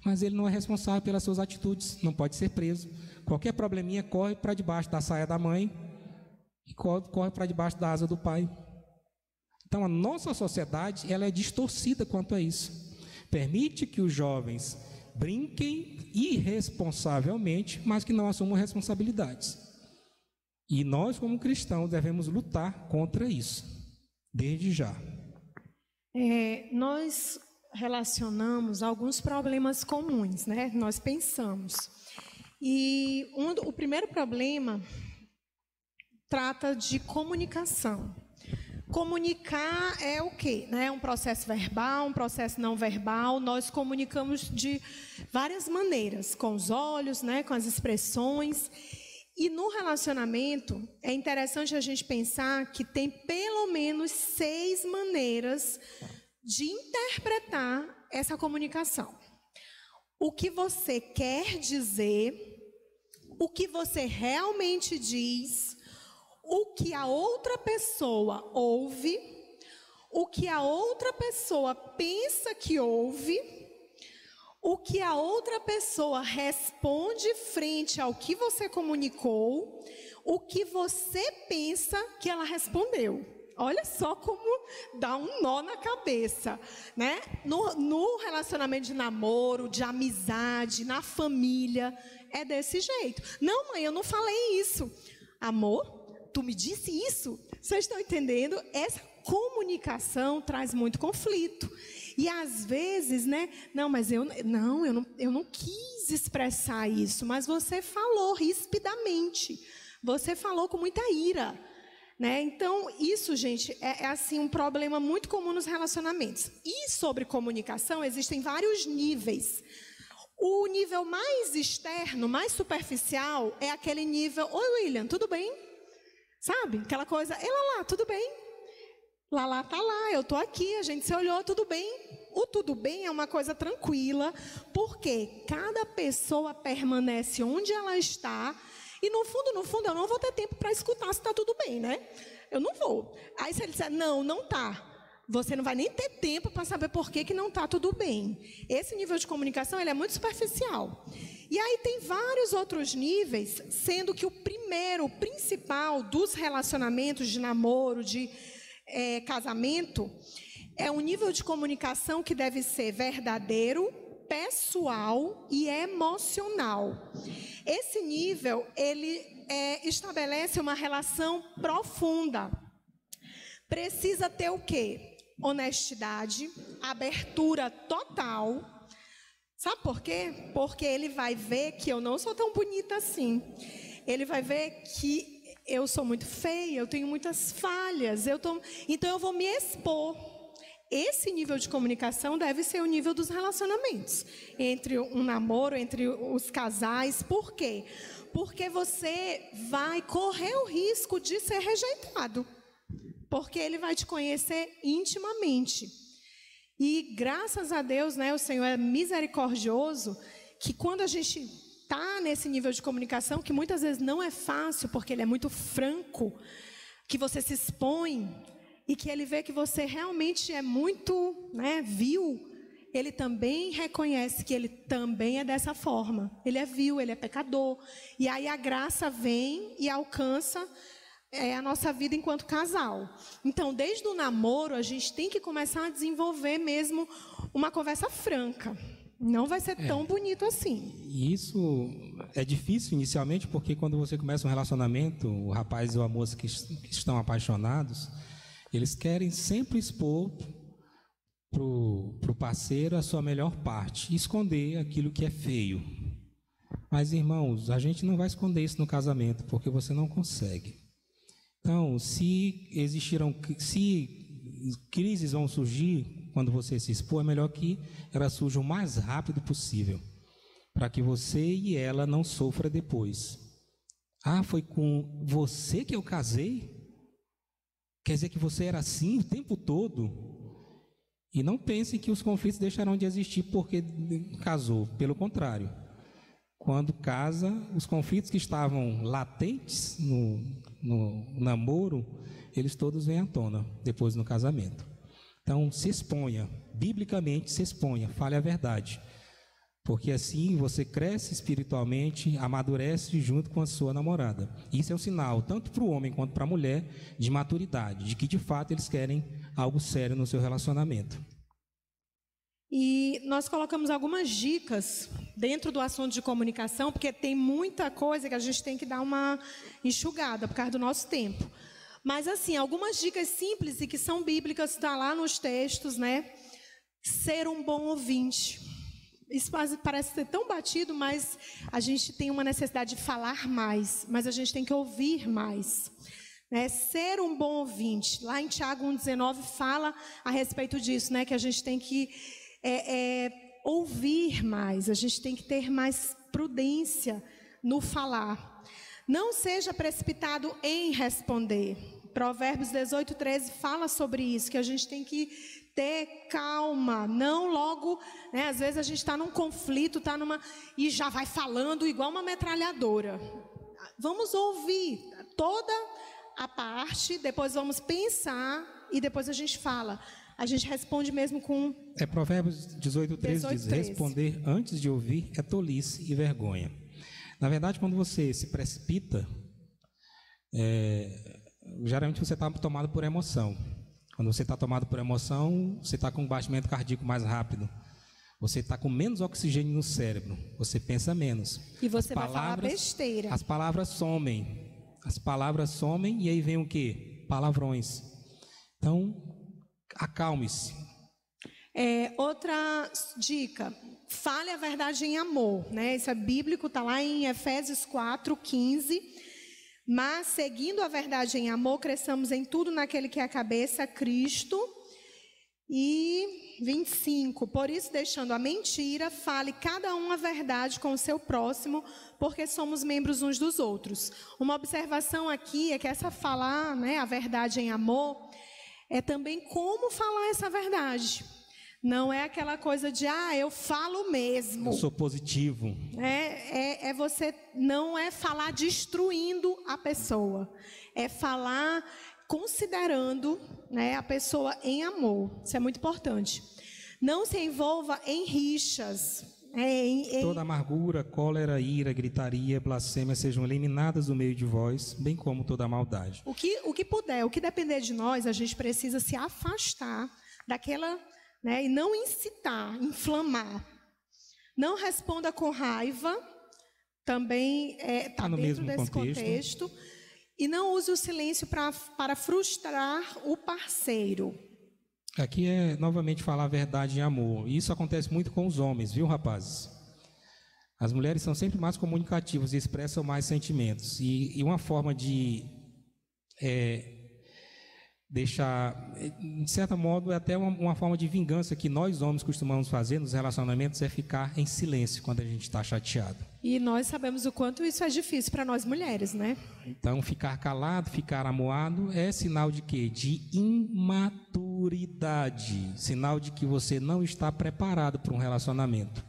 Mas ele não é responsável pelas suas atitudes, não pode ser preso. Qualquer probleminha corre para debaixo da saia da mãe e corre para debaixo da asa do pai. Então, a nossa sociedade, ela é distorcida quanto a isso. Permite que os jovens brinquem irresponsavelmente, mas que não assumam responsabilidades. E nós, como cristãos, devemos lutar contra isso, desde já. Nós relacionamos alguns problemas comuns, né? Nós pensamos. E o primeiro problema trata de comunicação. Comunicar é o quê? É um processo verbal, um processo não verbal. Nós comunicamos de várias maneiras, com os olhos, né? Com as expressões. E no relacionamento, é interessante a gente pensar que tem pelo menos 6 maneiras de interpretar essa comunicação. O que você quer dizer, o que você realmente diz, o que a outra pessoa ouve, o que a outra pessoa pensa que ouve, o que a outra pessoa responde frente ao que você comunicou, o que você pensa que ela respondeu. Olha só como dá um nó na cabeça, né? No relacionamento de namoro, de amizade, na família, é desse jeito. Não, mãe, eu não falei isso. Amor, tu me disse isso? Vocês estão entendendo? Essa comunicação traz muito conflito. E às vezes, né? Não, mas eu não quis expressar isso, mas você falou rispidamente. Você falou com muita ira, né? Então, isso, gente, é assim um problema muito comum nos relacionamentos. E sobre comunicação, existem vários níveis. O nível mais externo, mais superficial, é aquele nível: oi, William, tudo bem? Sabe? Aquela coisa: ela lá, tudo bem? Lá tá lá, eu tô aqui, a gente se olhou, tudo bem. O tudo bem é uma coisa tranquila, porque cada pessoa permanece onde ela está, e no fundo, eu não vou ter tempo para escutar se está tudo bem, né? Eu não vou. Aí se ele disser, não tá, você não vai nem ter tempo para saber por que não está tudo bem. Esse nível de comunicação, ele é muito superficial. E aí tem vários outros níveis, sendo que o primeiro, o principal dos relacionamentos de namoro, de casamento, é um nível de comunicação que deve ser verdadeiro, pessoal e emocional. Esse nível, ele estabelece uma relação profunda. Precisa ter o quê? Honestidade, abertura total. Sabe por quê? Porque ele vai ver que eu não sou tão bonita assim. Ele vai ver que eu sou muito feia, eu tenho muitas falhas, então eu vou me expor. Esse nível de comunicação deve ser o nível dos relacionamentos, entre um namoro, entre os casais. Por quê? Porque você vai correr o risco de ser rejeitado, porque ele vai te conhecer intimamente. E graças a Deus, né, o Senhor é misericordioso, que quando a gente está nesse nível de comunicação, que muitas vezes não é fácil, porque ele é muito franco, que você se expõe, e que ele vê que você realmente é muito, né, vil, ele também reconhece que ele também é dessa forma. Ele é vil, ele é pecador. E aí a graça vem e alcança a nossa vida enquanto casal. Então, desde o namoro, a gente tem que começar a desenvolver mesmo uma conversa franca. Não vai ser tão bonito assim. E isso é difícil inicialmente, porque quando você começa um relacionamento, o rapaz ou a moça que estão apaixonados, eles querem sempre expor para o parceiro a sua melhor parte, e esconder aquilo que é feio. Mas, irmãos, a gente não vai esconder isso no casamento, porque você não consegue. Então, se crises vão surgir quando você se expor, é melhor que elas surjam o mais rápido possível, para que você e ela não sofram depois. Ah, foi com você que eu casei? Quer dizer que você era assim o tempo todo? E não pensem que os conflitos deixarão de existir porque casou. Pelo contrário, quando casa, os conflitos que estavam latentes no namoro, eles todos vêm à tona depois no casamento. Então, se exponha, biblicamente se exponha, fale a verdade. Porque assim você cresce espiritualmente, amadurece junto com a sua namorada. Isso é um sinal, tanto para o homem quanto para a mulher, de maturidade, de que de fato eles querem algo sério no seu relacionamento. E nós colocamos algumas dicas dentro do assunto de comunicação, porque tem muita coisa que a gente tem que dar uma enxugada por causa do nosso tempo. Mas assim, algumas dicas simples e que são bíblicas, está lá nos textos, né? Ser um bom ouvinte. Isso parece ser tão batido, mas a gente tem uma necessidade de falar mais, mas a gente tem que ouvir mais. Né? Ser um bom ouvinte. Lá em Tiago 1,19 fala a respeito disso, né? Que a gente tem que ouvir mais, a gente tem que ter mais prudência no falar. Não seja precipitado em responder. Provérbios 18:13 fala sobre isso, que a gente tem que ter calma, não logo, né, às vezes a gente está num conflito, e já vai falando igual uma metralhadora. Vamos ouvir toda a parte, depois vamos pensar e depois a gente fala. A gente responde mesmo com... Provérbios 18:13 diz, responder antes de ouvir é tolice e vergonha. Na verdade, quando você se precipita, geralmente você está tomado por emoção. Quando você está tomado por emoção, você está com um batimento cardíaco mais rápido. Você está com menos oxigênio no cérebro. Você pensa menos. E você vai falar besteira. As palavras somem. As palavras somem e aí vem o quê? Palavrões. Então, acalme-se. Outra dica. Fale a verdade em amor. Né? Isso é bíblico, está lá em Efésios 4:15. Mas, seguindo a verdade em amor, cresçamos em tudo naquele que é a cabeça, Cristo. E 25, por isso, deixando a mentira, fale cada um a verdade com o seu próximo, porque somos membros uns dos outros. Uma observação aqui é que essa falar, né, a verdade em amor, é também como falar essa verdade. Não é aquela coisa de, eu falo mesmo. Eu sou positivo. Você não é falar destruindo a pessoa. É falar considerando, né, a pessoa em amor. Isso é muito importante. Não se envolva em rixas. Toda amargura, cólera, ira, gritaria, blasfêmia sejam eliminadas do meio de vós, bem como toda maldade. O que puder, o que depender de nós, a gente precisa se afastar daquela... Né, e não incitar, inflamar. Não responda com raiva, também está dentro desse contexto. E não use o silêncio para frustrar o parceiro. Aqui novamente falar a verdade em amor. E isso acontece muito com os homens, viu, rapazes? As mulheres são sempre mais comunicativas e expressam mais sentimentos. E uma forma de... deixar, de certo modo, é até uma forma de vingança que nós homens costumamos fazer nos relacionamentos, é ficar em silêncio quando a gente está chateado. E nós sabemos o quanto isso é difícil para nós mulheres, né? Então, ficar calado, ficar amuado é sinal de quê? De imaturidade, sinal de que você não está preparado para um relacionamento.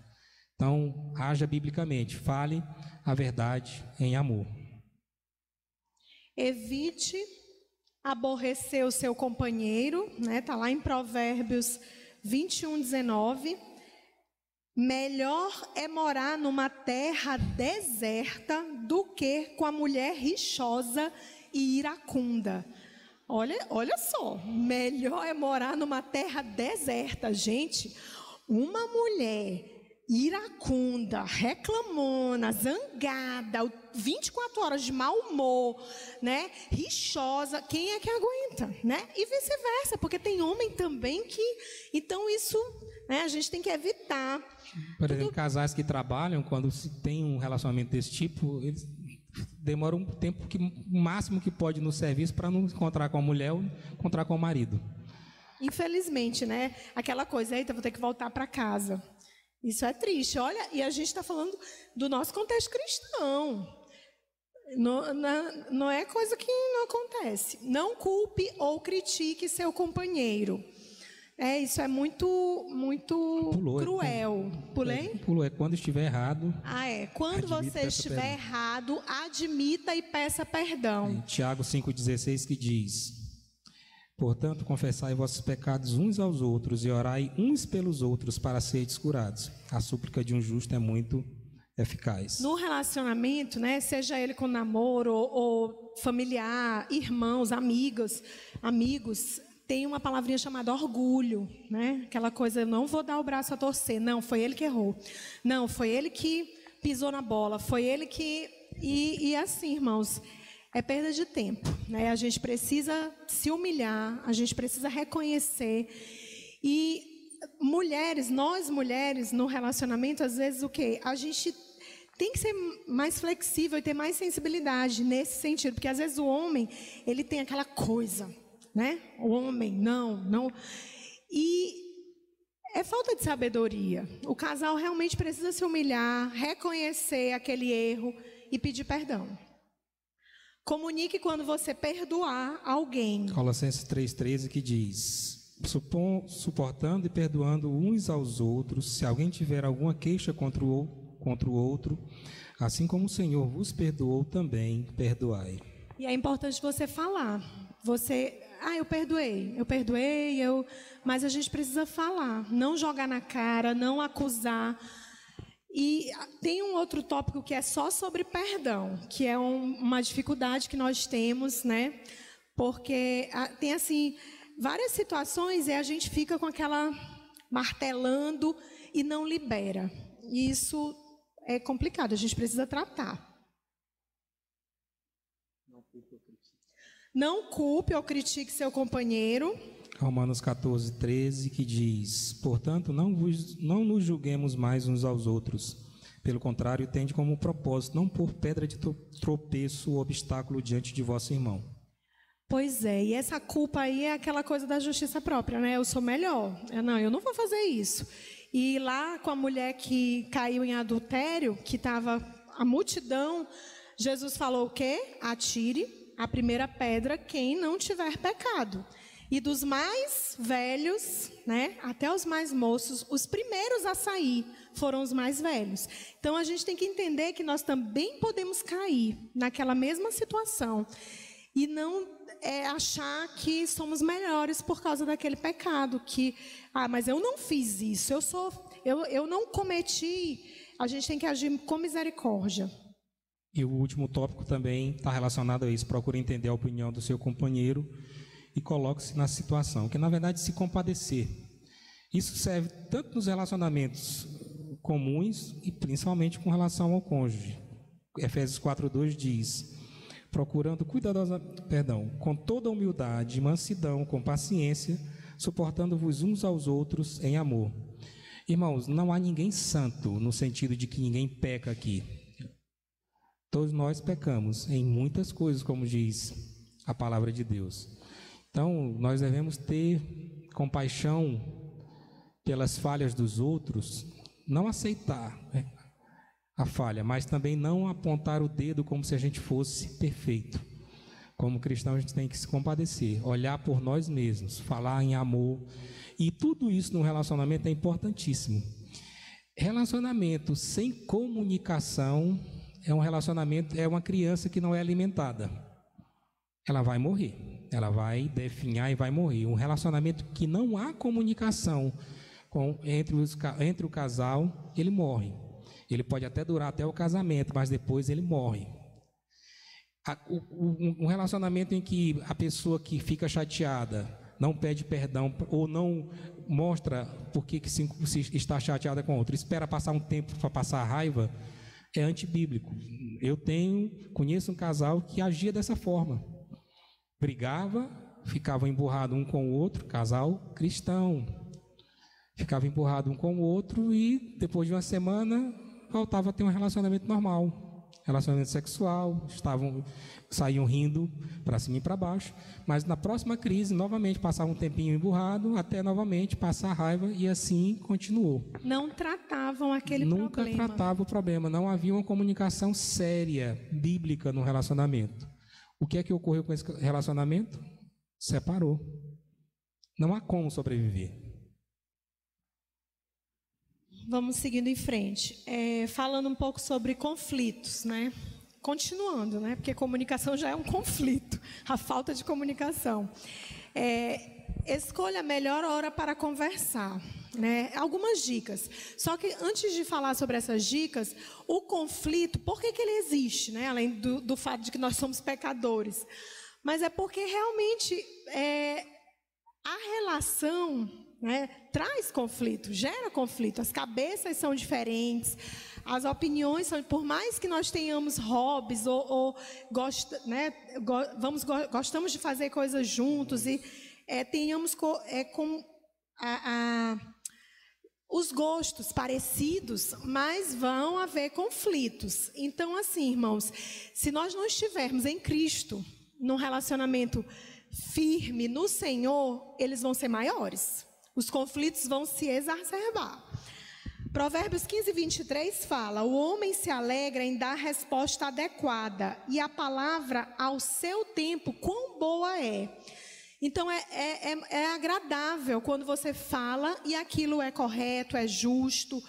Então, haja biblicamente, fale a verdade em amor. Evite aborrecer o seu companheiro, né? Está lá em Provérbios 21:19. Melhor é morar numa terra deserta do que com a mulher rixosa e iracunda. Olha só, melhor é morar numa terra deserta, gente. Uma mulher iracunda, reclamona, zangada, 24 horas de mau humor, né? Rixosa, quem é que aguenta, né? E vice-versa, porque tem homem também que... Então isso, né, a gente tem que evitar. Por exemplo, casais que trabalham, quando se tem um relacionamento desse tipo, eles demoram um tempo, o máximo que pode no serviço para não encontrar com a mulher ou encontrar com o marido. Infelizmente, né? Aquela coisa, eita, vou ter que voltar para casa. Isso é triste. Olha, e a gente está falando do nosso contexto cristão. Não é coisa que não acontece. Não culpe ou critique seu companheiro. Isso é muito cruel. Pulei? Pulou, é quando estiver errado. Quando você estiver errado, admita e peça perdão. Tiago 5,16 que diz: portanto, confessai vossos pecados uns aos outros e orai uns pelos outros para seres curados. A súplica de um justo é muito eficaz. No relacionamento, né, seja ele com namoro ou familiar, irmãos, amigos, tem uma palavrinha chamada orgulho, né? Aquela coisa, eu não vou dar o braço a torcer. Não, foi ele que errou. Não, foi ele que pisou na bola. Foi ele que... E assim, irmãos, é perda de tempo, né? A gente precisa se humilhar, a gente precisa reconhecer. E nós mulheres, no relacionamento, às vezes o quê? A gente tem que ser mais flexível e ter mais sensibilidade nesse sentido. Porque às vezes o homem, ele tem aquela coisa... né? O homem, não. E é falta de sabedoria. O casal realmente precisa se humilhar, reconhecer aquele erro e pedir perdão. Comunique quando você perdoar alguém. Colossenses 3,13 que diz: suportando e perdoando uns aos outros, se alguém tiver alguma queixa contra o outro, assim como o Senhor vos perdoou, também perdoai. E é importante você falar. Eu perdoei, mas a gente precisa falar, não jogar na cara, não acusar. E tem um outro tópico que é só sobre perdão, que é uma dificuldade que nós temos, né? Porque tem, assim, várias situações e a gente fica com aquela martelando e não libera. E isso é complicado, a gente precisa tratar. Não culpe ou critique seu companheiro. Romanos 14:13 que diz: portanto, não nos julguemos mais uns aos outros. Pelo contrário, tende como propósito não pôr pedra de tropeço ou obstáculo diante de vosso irmão. Pois é, e essa culpa aí é aquela coisa da justiça própria, né? Eu sou melhor. Eu não vou fazer isso. E lá com a mulher que caiu em adultério, que estava a multidão, Jesus falou o quê? Atire a primeira pedra quem não tiver pecado. E dos mais velhos, né, até os mais moços, os primeiros a sair foram os mais velhos. Então a gente tem que entender que nós também podemos cair naquela mesma situação e não achar que somos melhores por causa daquele pecado, que mas eu não fiz isso, eu não cometi. A gente tem que agir com misericórdia. E o último tópico também está relacionado a isso. Procure entender a opinião do seu companheiro e coloque-se na situação, que na verdade se compadecer. Isso serve tanto nos relacionamentos comuns e principalmente com relação ao cônjuge. Efésios 4:2 diz: procurando com toda humildade, mansidão, com paciência, suportando-vos uns aos outros em amor. Irmãos, não há ninguém santo no sentido de que ninguém peca aqui. Todos nós pecamos em muitas coisas, como diz a palavra de Deus. Então, nós devemos ter compaixão pelas falhas dos outros, não aceitar a falha, mas também não apontar o dedo como se a gente fosse perfeito. Como cristão, a gente tem que se compadecer, olhar por nós mesmos, falar em amor. E tudo isso no relacionamento é importantíssimo. Relacionamento sem comunicação é uma criança que não é alimentada. Ela vai morrer, ela vai definhar e vai morrer. Um relacionamento que não há comunicação entre o casal, ele morre. Ele pode até durar até o casamento, mas depois ele morre. Um relacionamento em que a pessoa que fica chateada não pede perdão ou não mostra por que se está chateada com outro, espera passar um tempo para passar a raiva, é antibíblico. Conheço um casal que agia dessa forma. Brigava, ficava emburrado um com o outro, casal cristão. Ficava emburrado um com o outro e depois de uma semana voltava a ter um relacionamento normal, relacionamento sexual, saíam rindo para cima e para baixo, mas na próxima crise novamente passava um tempinho emburrado até novamente passar a raiva e assim continuou. Não tratavam aquele problema. Nunca tratava o problema, não havia uma comunicação séria, bíblica no relacionamento. O que é que ocorreu com esse relacionamento? Separou. Não há como sobreviver. vamos seguindo em frente. Falando um pouco sobre conflitos, né? Continuando, né? Porque comunicação já é um conflito, a falta de comunicação. Escolha a melhor hora para conversar, né? Algumas dicas. Só que antes de falar sobre essas dicas, o conflito, por que ele existe, né? Além do fato de que nós somos pecadores. Mas é porque realmente a relação, né, traz conflito, gera conflito. As cabeças são diferentes, as opiniões são, por mais que nós tenhamos hobbies gostamos de fazer coisas juntos e tenhamos os gostos parecidos, mas vão haver conflitos. Então, assim, irmãos, se nós não estivermos em Cristo, num relacionamento firme no Senhor, eles vão ser maiores. Os conflitos vão se exacerbar. Provérbios 15, 23 fala: o homem se alegra em dar resposta adequada, e a palavra ao seu tempo, quão boa é. Então, é agradável quando você fala e aquilo é correto, é justo.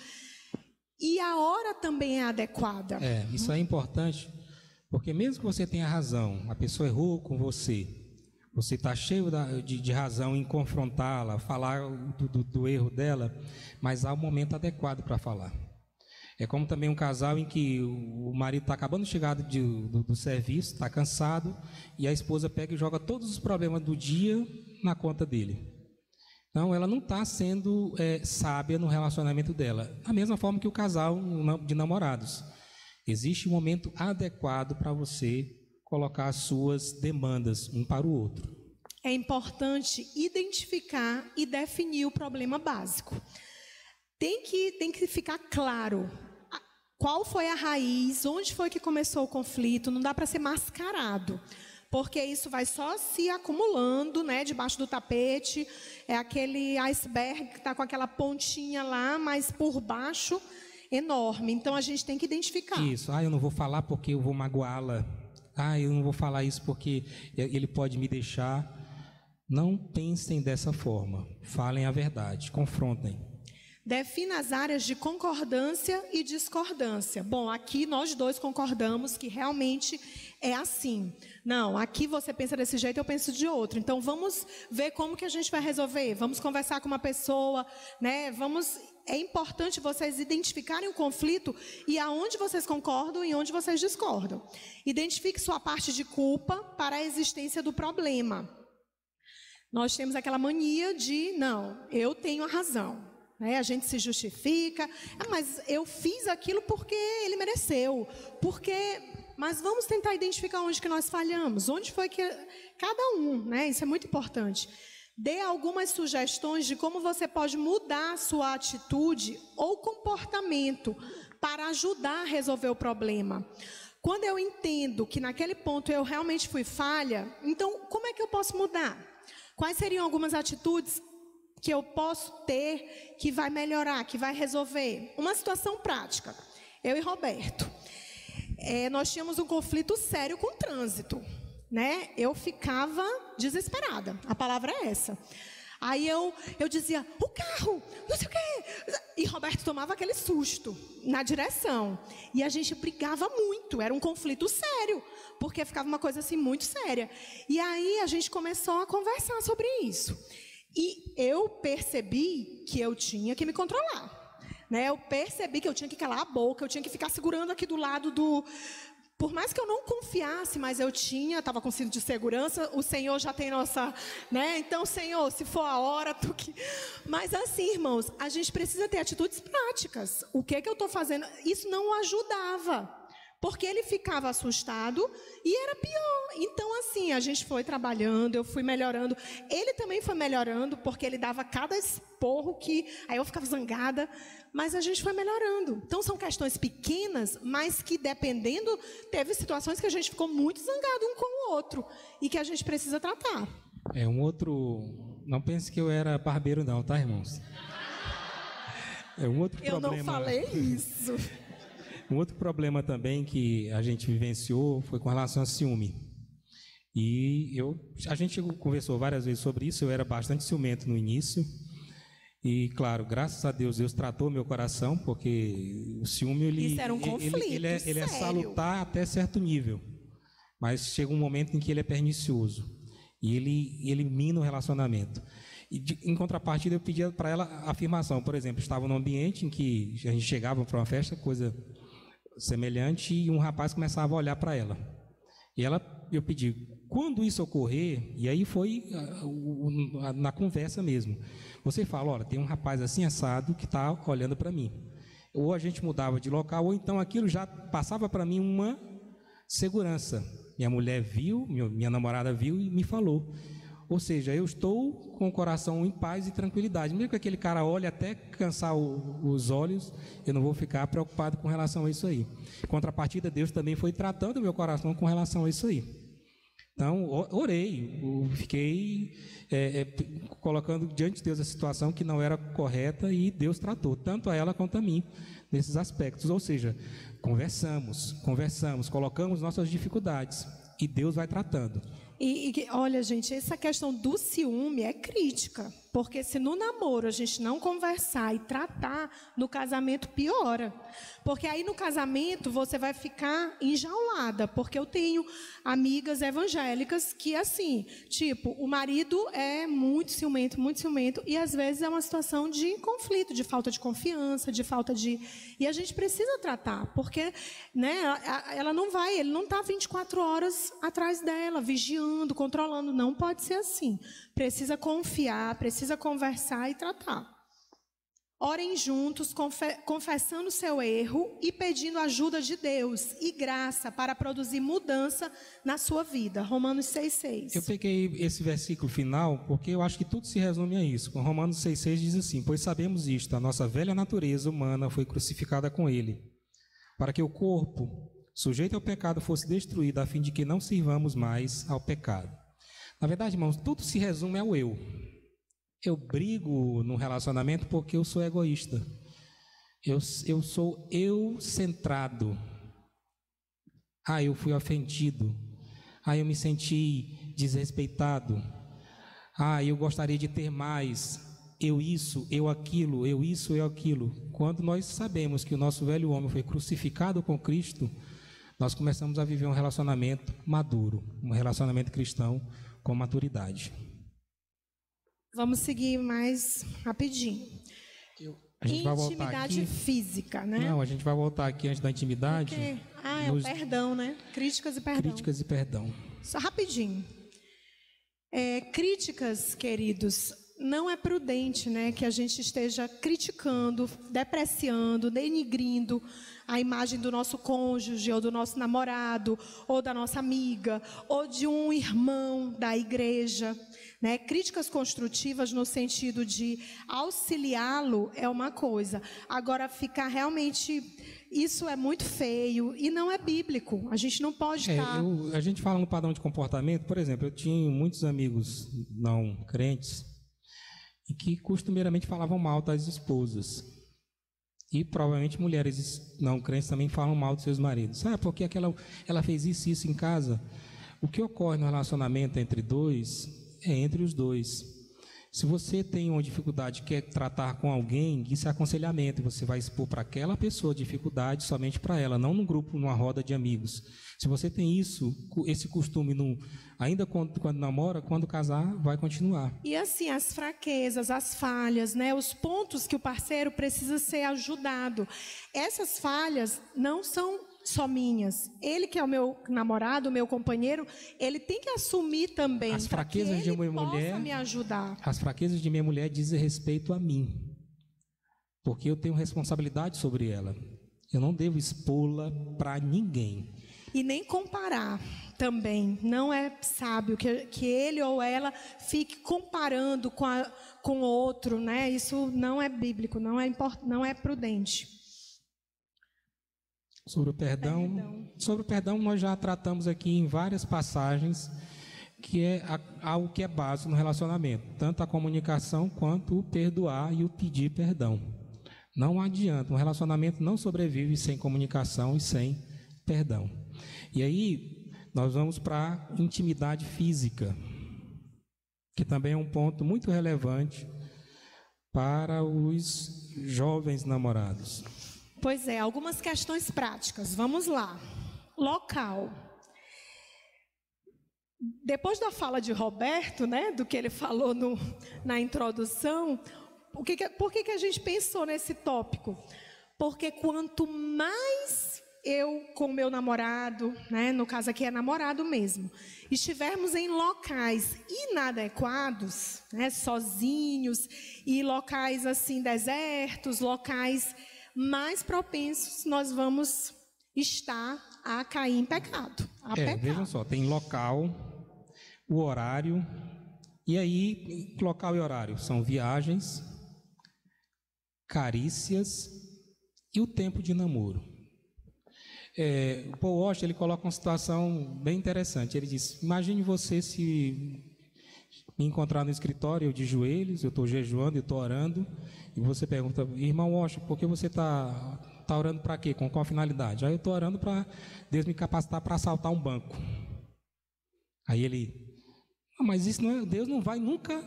E a hora também é adequada. Isso é importante, porque mesmo que você tenha razão, a pessoa errou com você está cheio de razão em confrontá-la, falar do erro dela, mas há um momento adequado para falar. É como também um casal em que o marido está acabando de chegar do serviço, está cansado, e a esposa pega e joga todos os problemas do dia na conta dele. Então, ela não está sendo sábia no relacionamento dela. Da mesma forma que o casal de namorados. Existe um momento adequado para você colocar as suas demandas um para o outro. É importante identificar e definir o problema básico. Tem que ficar claro qual foi a raiz, onde foi que começou o conflito. Não dá para ser mascarado, porque isso vai só se acumulando, né, debaixo do tapete. É aquele iceberg que está com aquela pontinha lá, mas por baixo enorme. Então a gente tem que identificar. Isso. Eu não vou falar porque eu vou magoá-la. Eu não vou falar isso porque ele pode me deixar. Não pensem dessa forma. Falem a verdade, confrontem. Defina as áreas de concordância e discordância. Bom, aqui nós dois concordamos que realmente é assim. Não, aqui você pensa desse jeito, eu penso de outro. Então vamos ver como que a gente vai resolver. Vamos conversar com uma pessoa, né? É importante vocês identificarem o conflito e aonde vocês concordam e onde vocês discordam. Identifique sua parte de culpa para a existência do problema. Nós temos aquela mania de, não, eu tenho a razão. A gente se justifica, mas eu fiz aquilo porque ele mereceu. Mas vamos tentar identificar onde que nós falhamos, onde foi que cada um, né? Isso é muito importante. Dê algumas sugestões de como você pode mudar a sua atitude ou comportamento para ajudar a resolver o problema. Quando eu entendo que naquele ponto eu realmente fui falha, então como é que eu posso mudar? Quais seriam algumas atitudes que eu posso ter que vai melhorar, que vai resolver? Uma situação prática. Eu e Roberto, nós tínhamos um conflito sério com o trânsito. Né? Eu ficava desesperada, a palavra é essa. Aí eu dizia, o carro, não sei o quê. E Roberto tomava aquele susto na direção. E a gente brigava muito, era um conflito sério, porque ficava uma coisa assim muito séria. E aí a gente começou a conversar sobre isso. E eu percebi que eu tinha que me controlar. Né? Eu percebi que eu tinha que calar a boca, eu tinha que ficar segurando aqui do lado do... Por mais que eu não confiasse, mas eu estava com cinto de segurança, o Senhor já tem nossa, né? Então, Senhor, se for a hora, tu que... Mas assim, irmãos, a gente precisa ter atitudes práticas. O que eu estou fazendo? Isso não o ajudava, porque ele ficava assustado e era pior. Então, assim, a gente foi trabalhando, eu fui melhorando. Ele também foi melhorando, porque ele dava cada esporro que... Aí eu ficava zangada, mas a gente foi melhorando. Então, são questões pequenas, mas que, dependendo, teve situações que a gente ficou muito zangado um com o outro e que a gente precisa tratar. Não pense que eu era barbeiro não, tá, irmãos? Um outro problema... Eu não falei isso. Um outro problema também que a gente vivenciou foi com relação a ciúme. E a gente conversou várias vezes sobre isso, eu era bastante ciumento no início. E, claro, graças a Deus, Deus tratou meu coração, porque o ciúme, Isso era um conflito, ele é sério. salutar até certo nível, mas chega um momento em que ele é pernicioso, e ele mina o relacionamento. E, em contrapartida, eu pedia para ela afirmação. Por exemplo, estava num ambiente em que a gente chegava para uma festa, coisa semelhante, e um rapaz começava a olhar para ela. E eu pedi, quando isso ocorrer, e aí foi na conversa mesmo, você fala, olha, tem um rapaz assim assado que está olhando para mim. Ou a gente mudava de local, ou então aquilo já passava para mim uma segurança. Minha mulher viu, minha namorada viu e me falou. Ou seja, eu estou com o coração em paz e tranquilidade. Mesmo que aquele cara olhe até cansar os olhos, eu não vou ficar preocupado com relação a isso aí. Em contrapartida, Deus também foi tratando o meu coração com relação a isso aí. Então, orei, fiquei colocando diante de Deus a situação que não era correta e Deus tratou, tanto a ela quanto a mim, nesses aspectos. Ou seja, conversamos, colocamos nossas dificuldades e Deus vai tratando. Olha, gente, essa questão do ciúme é crítica, porque se no namoro a gente não conversar e tratar, no casamento piora. Porque aí no casamento você vai ficar enjaulada, porque eu tenho amigas evangélicas que assim, tipo, o marido é muito ciumento, e às vezes é uma situação de conflito, de falta de confiança, de falta de... E a gente precisa tratar, porque, né, ele não está 24 horas atrás dela, vigiando, controlando, não pode ser assim. Precisa confiar, precisa conversar e tratar. Orem juntos, confessando seu erro e pedindo ajuda de Deus e graça para produzir mudança na sua vida. Romanos 6,6. Eu peguei esse versículo final porque eu acho que tudo se resume a isso. Com Romanos 6,6 diz assim: pois sabemos isto, a nossa velha natureza humana foi crucificada com ele, para que o corpo, sujeito ao pecado, fosse destruído, a fim de que não sirvamos mais ao pecado. Na verdade, irmãos, tudo se resume ao eu. Eu brigo no relacionamento porque eu sou egoísta. Eu sou eu-centrado. Eu fui ofendido. Eu me senti desrespeitado. Eu gostaria de ter mais. Eu isso, eu aquilo, eu isso, eu aquilo. Quando nós sabemos que o nosso velho homem foi crucificado com Cristo, nós começamos a viver um relacionamento maduro, um relacionamento cristão com maturidade. Vamos seguir mais rapidinho. A gente vai voltar intimidade aqui. Física, né? Não, a gente vai voltar aqui antes da intimidade. É o perdão, né? Críticas e perdão. Críticas e perdão. Só rapidinho. Críticas, queridos, não é prudente, né, que a gente esteja criticando, depreciando, denigrindo a imagem do nosso cônjuge, ou do nosso namorado, ou da nossa amiga, ou de um irmão da igreja, né? Críticas construtivas no sentido de auxiliá-lo é uma coisa. Agora, ficar realmente... Isso é muito feio e não é bíblico. A gente não pode estar... A gente fala no padrão de comportamento, por exemplo, eu tinha muitos amigos não crentes e que costumeiramente falavam mal das esposas. E provavelmente mulheres não crentes também falam mal dos seus maridos. Porque ela fez isso em casa. O que ocorre no relacionamento entre dois é entre os dois. Se você tem uma dificuldade, quer tratar com alguém, isso é aconselhamento. Você vai expor para aquela pessoa a dificuldade somente para ela, não num grupo, numa roda de amigos. Se você tem esse costume, ainda quando namora, quando casar, vai continuar. E assim, as fraquezas, as falhas, né, os pontos que o parceiro precisa ser ajudado. Essas falhas não são só minhas. Ele, que é o meu namorado, o meu companheiro, ele tem que assumir também. As fraquezas de minha mulher, possa me ajudar. As fraquezas de minha mulher dizem respeito a mim, porque eu tenho responsabilidade sobre ela. Eu não devo expô-la para ninguém. E nem comparar também. Não é sábio que ele ou ela fique comparando com o outro, né? Isso não é bíblico, não é prudente. Sobre o perdão, nós já tratamos aqui em várias passagens, que é algo que é básico no relacionamento, tanto a comunicação quanto o perdoar e o pedir perdão. Não adianta, um relacionamento não sobrevive sem comunicação e sem perdão. E aí, nós vamos para a intimidade física, que também é um ponto muito relevante para os jovens namorados? Pois é, algumas questões práticas. Vamos lá. Local. Depois da fala de Roberto, né, do que ele falou na introdução, por que a gente pensou nesse tópico? Porque quanto mais eu com meu namorado, né, no caso aqui é namorado mesmo, estivermos em locais inadequados, né, sozinhos, e locais assim desertos, locais mais propensos, nós vamos estar a cair em pecado. Vejam só, tem local, o horário, e aí local e horário são viagens, carícias e o tempo de namoro. O Paul Washer, ele coloca uma situação bem interessante. Ele diz: imagine você se me encontrar no escritório, eu de joelhos, eu estou jejuando, eu estou orando, e você pergunta: irmão Washer, por que você está orando para quê? Com qual finalidade? Aí eu estou orando para Deus me capacitar para assaltar um banco. Aí ele: mas isso não é, Deus não vai nunca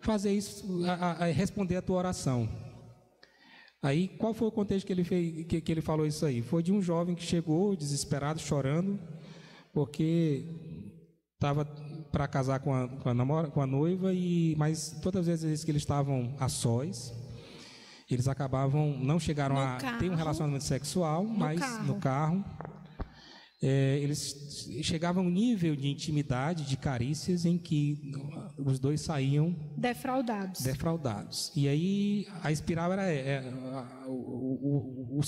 fazer isso, responder a tua oração. Aí, qual foi o contexto que ele fez, que ele falou isso aí? Foi de um jovem que chegou desesperado, chorando, porque estava para casar com a noiva, mas todas as vezes que eles estavam a sós, eles acabavam, não chegaram a ter um relacionamento sexual, mas no carro. Eles chegavam a um nível de intimidade, de carícias, em que os dois saíam defraudados. E aí a espiral era o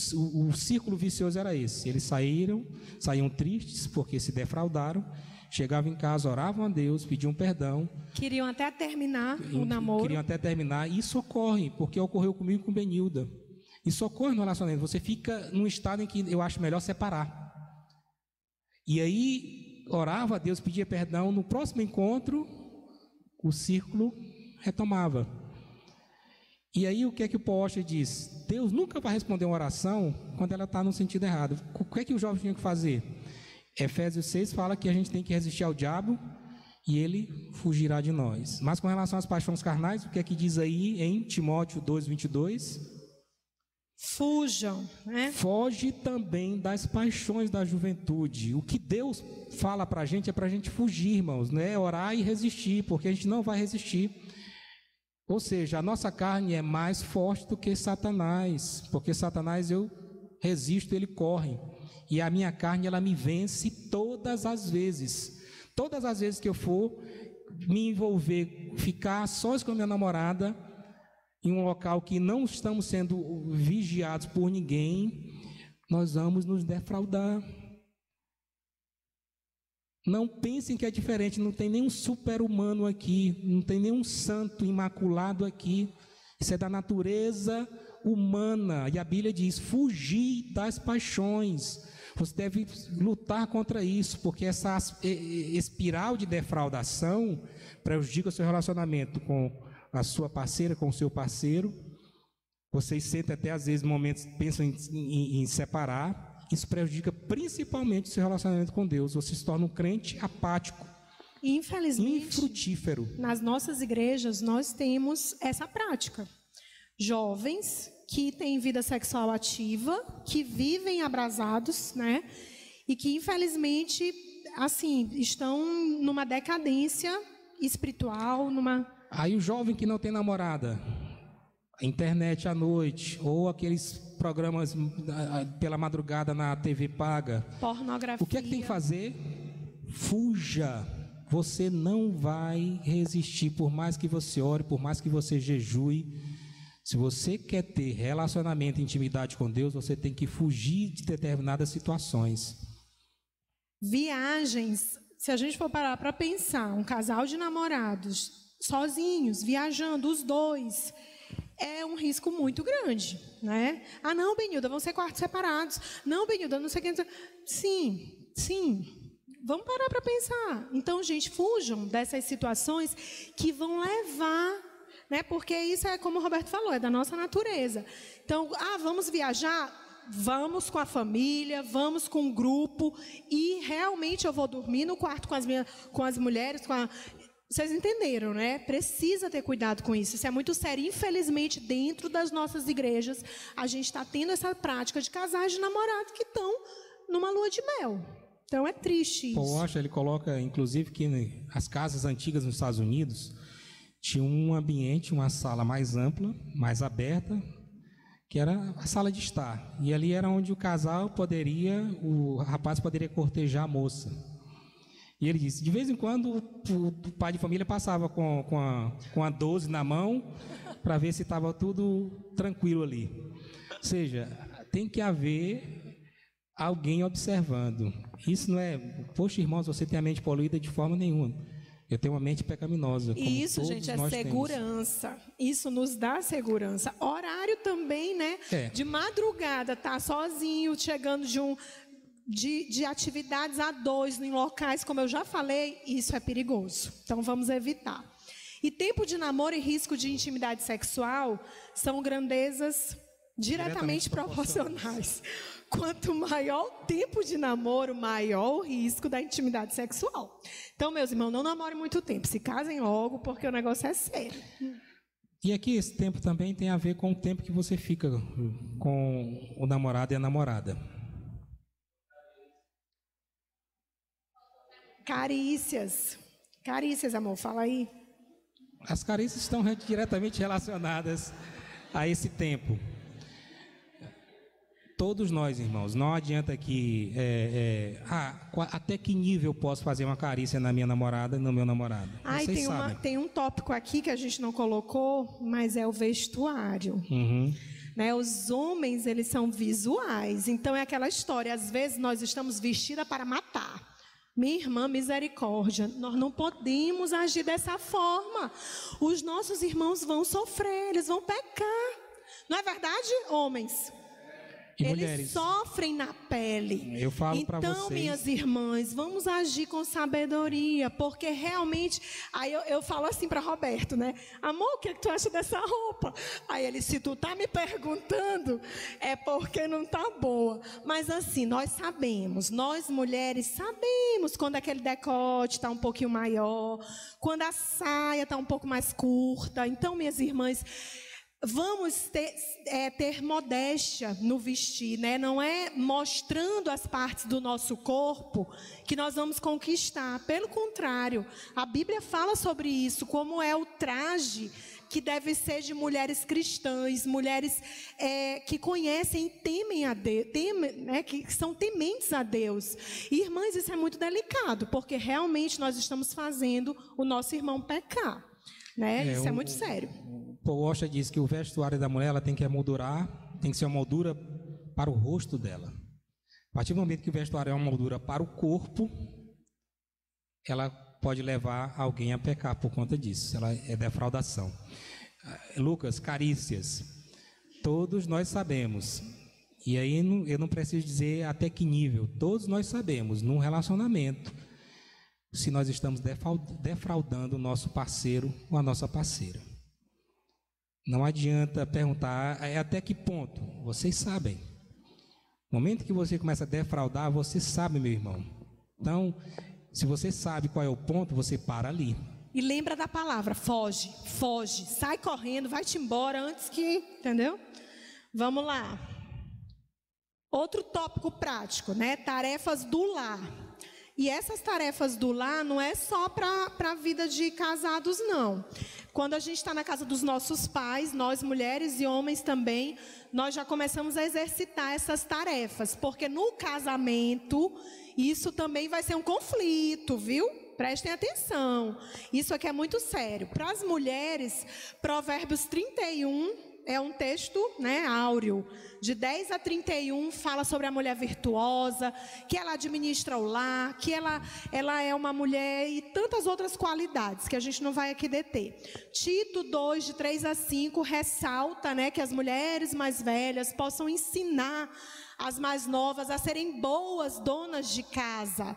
círculo vicioso era esse. Eles saíam tristes porque se defraudaram, chegavam em casa, oravam a Deus, pediam perdão. Queriam até terminar o namoro. E isso ocorre, porque ocorreu comigo e com Benilda. Isso ocorre no relacionamento. Você fica num estado em que eu acho melhor separar. E aí, orava a Deus, pedia perdão. No próximo encontro, o círculo retomava. E aí, o que é que o Paul Washer diz? Deus nunca vai responder uma oração quando ela está no sentido errado. O que é que o jovem tinha que fazer? Efésios 6 fala que a gente tem que resistir ao diabo e ele fugirá de nós. Mas com relação às paixões carnais, o que é que diz aí em Timóteo 2:22? Fujam, né? Foge também das paixões da juventude. O que Deus fala para a gente é para a gente fugir, irmãos, né? Orar e resistir, porque a gente não vai resistir. Ou seja, a nossa carne é mais forte do que Satanás, porque Satanás eu resisto, ele corre. E a minha carne, ela me vence todas as vezes. Todas as vezes que eu for me envolver, ficar sós com a minha namorada, em um local que não estamos sendo vigiados por ninguém, nós vamos nos defraudar. Não pensem que é diferente, não tem nenhum super-humano aqui, não tem nenhum santo imaculado aqui. Isso é da natureza humana. E a Bíblia diz: fugir das paixões. Você deve lutar contra isso, porque essa espiral de defraudação prejudica o seu relacionamento com a sua parceira, com o seu parceiro. Vocês sentem até às vezes momentos, pensam em separar. Isso prejudica principalmente o seu relacionamento com Deus. Você se torna um crente apático, infelizmente, infrutífero. Nas nossas igrejas nós temos essa prática. Jovens que têm vida sexual ativa, que vivem abrasados, né? E que infelizmente, assim, estão numa decadência espiritual, Aí o jovem que não tem namorada, internet à noite, ou aqueles programas pela madrugada na TV paga, pornografia. O que é que tem que fazer? Fuja. Você não vai resistir, por mais que você ore, por mais que você jejue. Se você quer ter relacionamento e intimidade com Deus, você tem que fugir de determinadas situações. Viagens. Se a gente for parar para pensar, um casal de namorados sozinhos, viajando, os dois, é um risco muito grande, né? Ah, não, Benilda, vão ser quartos separados. Não, Benilda, não sei o que. Sim. Vamos parar para pensar. Então, gente, fujam dessas situações que vão levar, né? Porque isso é como o Roberto falou, é da nossa natureza. Então, vamos viajar? Vamos com a família, vamos com o grupo, e realmente eu vou dormir no quarto com as mulheres, Vocês entenderam, né? Precisa ter cuidado com isso. Isso é muito sério. Infelizmente, dentro das nossas igrejas, a gente está tendo essa prática de casais de namorados que estão numa lua de mel. Então, é triste isso. Paul Washer, ele coloca, inclusive, que as casas antigas nos Estados Unidos tinham um ambiente, uma sala mais ampla, mais aberta, que era a sala de estar. E ali era onde o rapaz poderia cortejar a moça. E ele disse, de vez em quando o pai de família passava com a 12 na mão para ver se estava tudo tranquilo ali. Ou seja, tem que haver alguém observando. Isso não é, poxa, irmãos, você tem a mente poluída de forma nenhuma. Eu tenho uma mente pecaminosa. E isso, gente, é segurança. Temos. Isso nos dá segurança. Horário também, né? De madrugada, tá sozinho, chegando de atividades a dois em locais, como eu já falei, isso é perigoso. Então, vamos evitar. E tempo de namoro e risco de intimidade sexual são grandezas diretamente proporcionais. Quanto maior o tempo de namoro, maior o risco da intimidade sexual. Então, meus irmãos, não namorem muito tempo. Se casem logo, porque o negócio é sério. E aqui esse tempo também tem a ver com o tempo que você fica com o namorado e a namorada. Carícias. Carícias, amor, fala aí. As carícias estão diretamente relacionadas a esse tempo. Todos nós, irmãos, não adianta que... até que nível eu posso fazer uma carícia na minha namorada e no meu namorado? Vocês sabem. Tem um tópico aqui que a gente não colocou, mas é o vestuário. Uhum. Né, os homens, eles são visuais. Então, é aquela história. Às vezes, nós estamos vestidas para matar. Minha irmã, misericórdia, nós não podemos agir dessa forma. Os nossos irmãos vão sofrer, eles vão pecar. Não é verdade, homens? E eles mulheres, sofrem na pele. Eu falo para vocês. Então, minhas irmãs, vamos agir com sabedoria, porque realmente... Aí eu falo assim para Roberto, né? Amor, o que tu acha dessa roupa? Aí ele, se tu tá me perguntando, é porque não tá boa. Mas assim, nós sabemos, nós mulheres sabemos quando aquele decote está um pouquinho maior, quando a saia está um pouco mais curta. Então, minhas irmãs... Vamos ter modéstia no vestir, né? Não é mostrando as partes do nosso corpo que nós vamos conquistar. Pelo contrário, a Bíblia fala sobre isso, como é o traje que deve ser de mulheres cristãs, mulheres que conhecem e temem a Deus, né? Que são tementes a Deus. E, irmãs, isso é muito delicado, porque realmente nós estamos fazendo o nosso irmão pecar. Né? Isso é muito sério. Paul Washer diz que o vestuário da mulher ela tem que emoldurar, tem que ser uma moldura para o rosto dela. A partir do momento que o vestuário é uma moldura para o corpo, ela pode levar alguém a pecar por conta disso. Ela é defraudação. Lucas, carícias, todos nós sabemos. E aí eu não preciso dizer até que nível. Todos nós sabemos, num relacionamento, se nós estamos defraudando o nosso parceiro ou a nossa parceira. Não adianta perguntar até que ponto. Vocês sabem. No momento que você começa a defraudar, você sabe, meu irmão. Então, se você sabe qual é o ponto, você para ali. E lembra da palavra, foge, foge. Sai correndo, vai-te embora antes que... Entendeu? Vamos lá. Outro tópico prático, né? Tarefas do lar. E essas tarefas do lar não é só para a vida de casados, não. Quando a gente está na casa dos nossos pais, nós mulheres e homens também, nós já começamos a exercitar essas tarefas. Porque no casamento, isso também vai ser um conflito, viu? Prestem atenção. Isso aqui é muito sério. Para as mulheres, Provérbios 31... é um texto, né, áureo, de 10 a 31, fala sobre a mulher virtuosa, que ela administra o lar, que ela é uma mulher e tantas outras qualidades que a gente não vai aqui deter. Tito 2, de 3 a 5, ressalta, né, que as mulheres mais velhas possam ensinar as mais novas a serem boas donas de casa.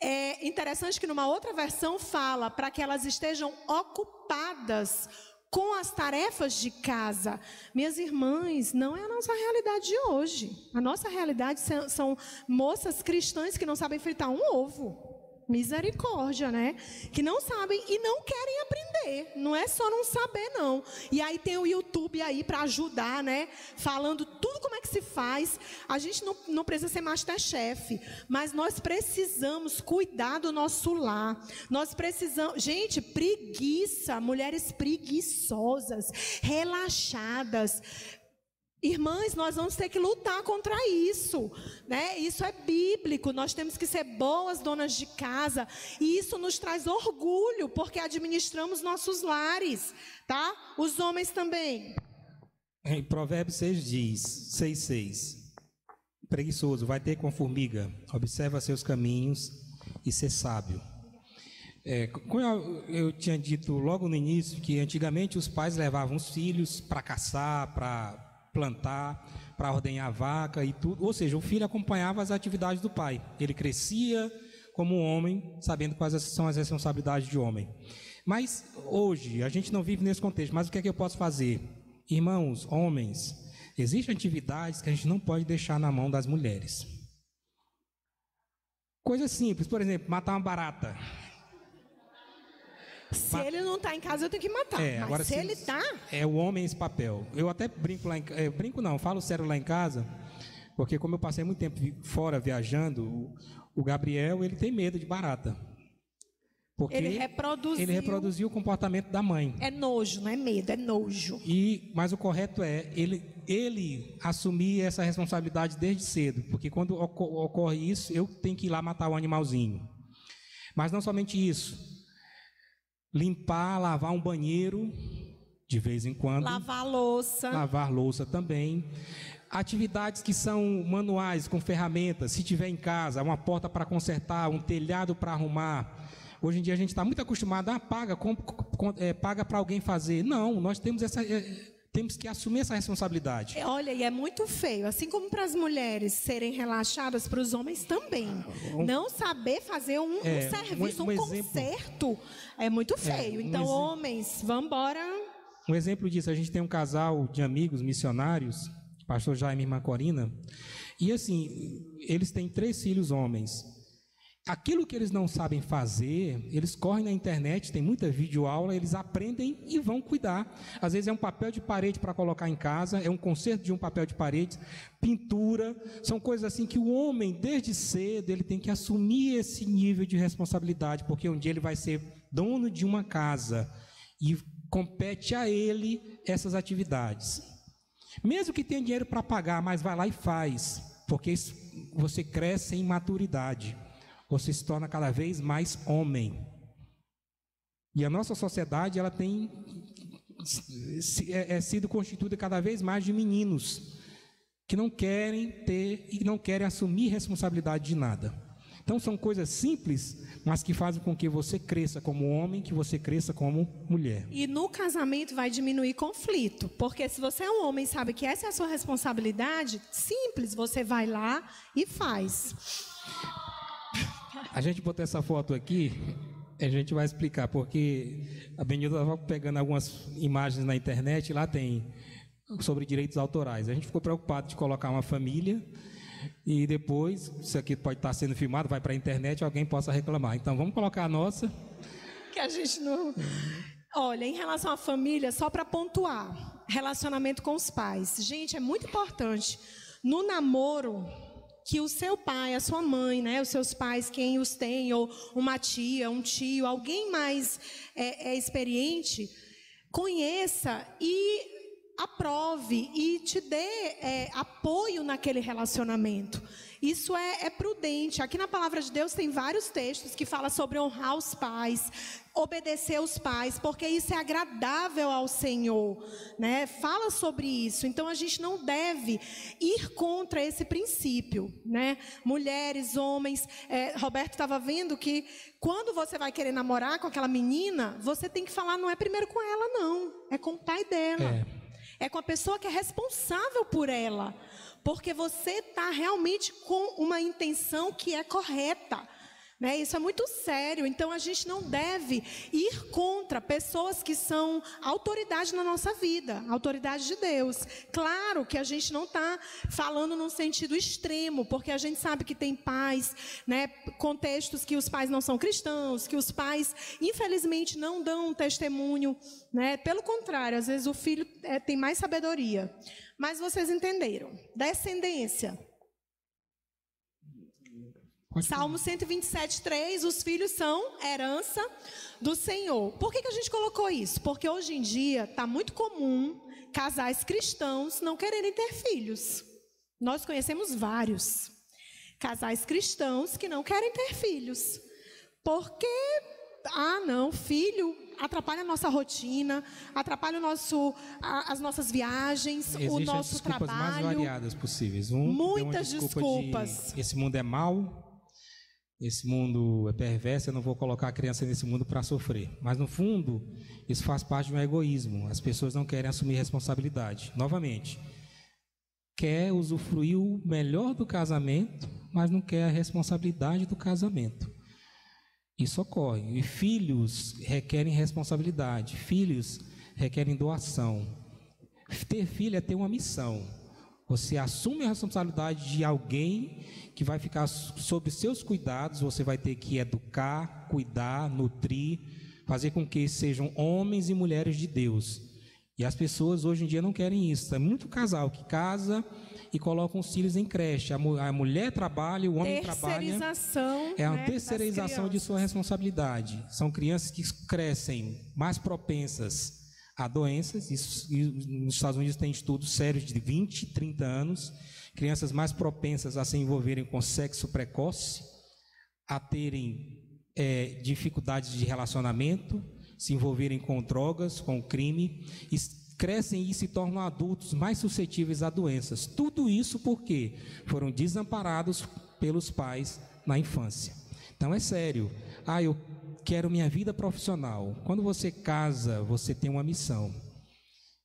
É interessante que numa outra versão fala para que elas estejam ocupadas com as tarefas de casa. Minhas irmãs, não é a nossa realidade de hoje. A nossa realidade são moças cristãs que não sabem fritar um ovo. Misericórdia, né? Que não sabem e não querem aprender. Não é só não saber, não. E aí tem o YouTube aí para ajudar, né? Falando tudo como é que se faz. A gente não precisa ser MasterChef, mas nós precisamos cuidar do nosso lar. Nós precisamos... Gente, preguiça, mulheres preguiçosas, relaxadas. Irmãs, nós vamos ter que lutar contra isso, né? Isso é bíblico, nós temos que ser boas donas de casa, e isso nos traz orgulho, porque administramos nossos lares, tá? Os homens também. Em Provérbios 6 diz, 6:6, preguiçoso, vai ter com formiga, observa seus caminhos e ser sábio. Como eu tinha dito logo no início, que antigamente os pais levavam os filhos para caçar, para plantar, para ordenhar a vaca e tudo, ou seja, o filho acompanhava as atividades do pai, ele crescia como um homem, sabendo quais são as responsabilidades de homem. Mas hoje, a gente não vive nesse contexto, mas o que é que eu posso fazer? Irmãos, homens, existem atividades que a gente não pode deixar na mão das mulheres. Coisas simples, por exemplo, matar uma barata. Se ele não está em casa, eu tenho que matar. Mas agora, se ele está... É o homem esse papel. Eu até brinco lá em casa. Brinco não, falo sério lá em casa, porque como eu passei muito tempo fora viajando, o Gabriel, ele tem medo de barata. Porque ele reproduziu o comportamento da mãe. É nojo, não é medo, é nojo. Mas o correto é ele assumir essa responsabilidade desde cedo, porque quando ocorre isso, eu tenho que ir lá matar o animalzinho. Mas não somente isso. Limpar, lavar um banheiro, de vez em quando. Lavar louça. Lavar louça também. Atividades que são manuais, com ferramentas. Se tiver em casa, uma porta para consertar, um telhado para arrumar. Hoje em dia a gente está muito acostumado a paga para alguém fazer. Não, nós temos temos que assumir essa responsabilidade. Olha, e é muito feio, assim como para as mulheres serem relaxadas, para os homens também. Não saber fazer um serviço, um conserto, é muito feio. Então, homens, vamos embora. Um exemplo disso, a gente tem um casal de amigos missionários, pastor Jaime e irmã Corina, e assim, eles têm 3 filhos homens. Aquilo que eles não sabem fazer, eles correm na internet, tem muita videoaula, eles aprendem e vão cuidar. Às vezes é um papel de parede para colocar em casa, é um conserto de um papel de parede, pintura, são coisas assim que o homem, desde cedo, ele tem que assumir esse nível de responsabilidade, porque um dia ele vai ser dono de uma casa e compete a ele essas atividades. Mesmo que tenha dinheiro para pagar, mas vai lá e faz, porque você cresce em maturidade. Você se torna cada vez mais homem. E a nossa sociedade, ela tem sido constituída cada vez mais de meninos que não querem ter e não querem assumir responsabilidade de nada. Então são coisas simples, mas que fazem com que você cresça como homem, que você cresça como mulher. E no casamento vai diminuir conflito, porque se você é um homem e sabe que essa é a sua responsabilidade, simples, você vai lá e faz. A gente botou essa foto aqui, a gente vai explicar, porque a Benilda estava pegando algumas imagens na internet, lá tem sobre direitos autorais. A gente ficou preocupado de colocar uma família e depois, isso aqui pode estar sendo filmado, vai para a internet, alguém possa reclamar. Então vamos colocar a nossa. Que a gente não... Olha, em relação à família, só para pontuar, relacionamento com os pais. Gente, é muito importante. No namoro, que o seu pai, a sua mãe, né, os seus pais, quem os tem, ou uma tia, um tio, alguém mais experiente, conheça e aprove e te dê apoio naquele relacionamento. Isso é prudente. Aqui na palavra de Deus tem vários textos que falam sobre honrar os pais, obedecer os pais, porque isso é agradável ao Senhor, né? Fala sobre isso. Então a gente não deve ir contra esse princípio, né? Mulheres, homens, Roberto estava vendo que quando você vai querer namorar com aquela menina, você tem que falar, não é primeiro com ela não, é com o pai dela. É com a pessoa que é responsável por ela, porque você está realmente com uma intenção que é correta. né? Isso é muito sério. Então a gente não deve ir contra pessoas que são autoridade na nossa vida, autoridade de Deus. Claro que a gente não está falando num sentido extremo, porque a gente sabe que tem pais, né, contextos que os pais não são cristãos, que os pais infelizmente não dão um testemunho, né? Pelo contrário, às vezes o filho tem mais sabedoria. Mas vocês entenderam? Descendência. Salmo 127:3, os filhos são herança do Senhor. Por que a gente colocou isso? Porque hoje em dia está muito comum casais cristãos não quererem ter filhos. Nós conhecemos vários casais cristãos que não querem ter filhos. Porque, filho atrapalha a nossa rotina, atrapalha as nossas viagens, o nosso trabalho. Existem mais variadas possíveis. Muitas desculpas. Esse mundo é mau. Esse mundo é perverso, eu não vou colocar a criança nesse mundo para sofrer. Mas, no fundo, isso faz parte de um egoísmo. As pessoas não querem assumir responsabilidade. Novamente, quer usufruir o melhor do casamento, mas não quer a responsabilidade do casamento. Isso ocorre. E filhos requerem responsabilidade. Filhos requerem doação. Ter filho é ter uma missão. Você assume a responsabilidade de alguém que vai ficar sob seus cuidados, você vai ter que educar, cuidar, nutrir, fazer com que sejam homens e mulheres de Deus. E as pessoas hoje em dia não querem isso. É muito casal que casa e coloca os filhos em creche. A mulher trabalha, o homem trabalha. Terceirização. É uma terceirização de sua responsabilidade. São crianças que crescem mais propensas a doenças. Nos Estados Unidos tem estudos sérios de 20, 30 anos. Crianças mais propensas a se envolverem com sexo precoce, a terem dificuldades de relacionamento, se envolverem com drogas, com crime, e crescem e se tornam adultos mais suscetíveis a doenças. Tudo isso porque foram desamparados pelos pais na infância. Então é sério. Eu quero minha vida profissional. Quando você casa, você tem uma missão.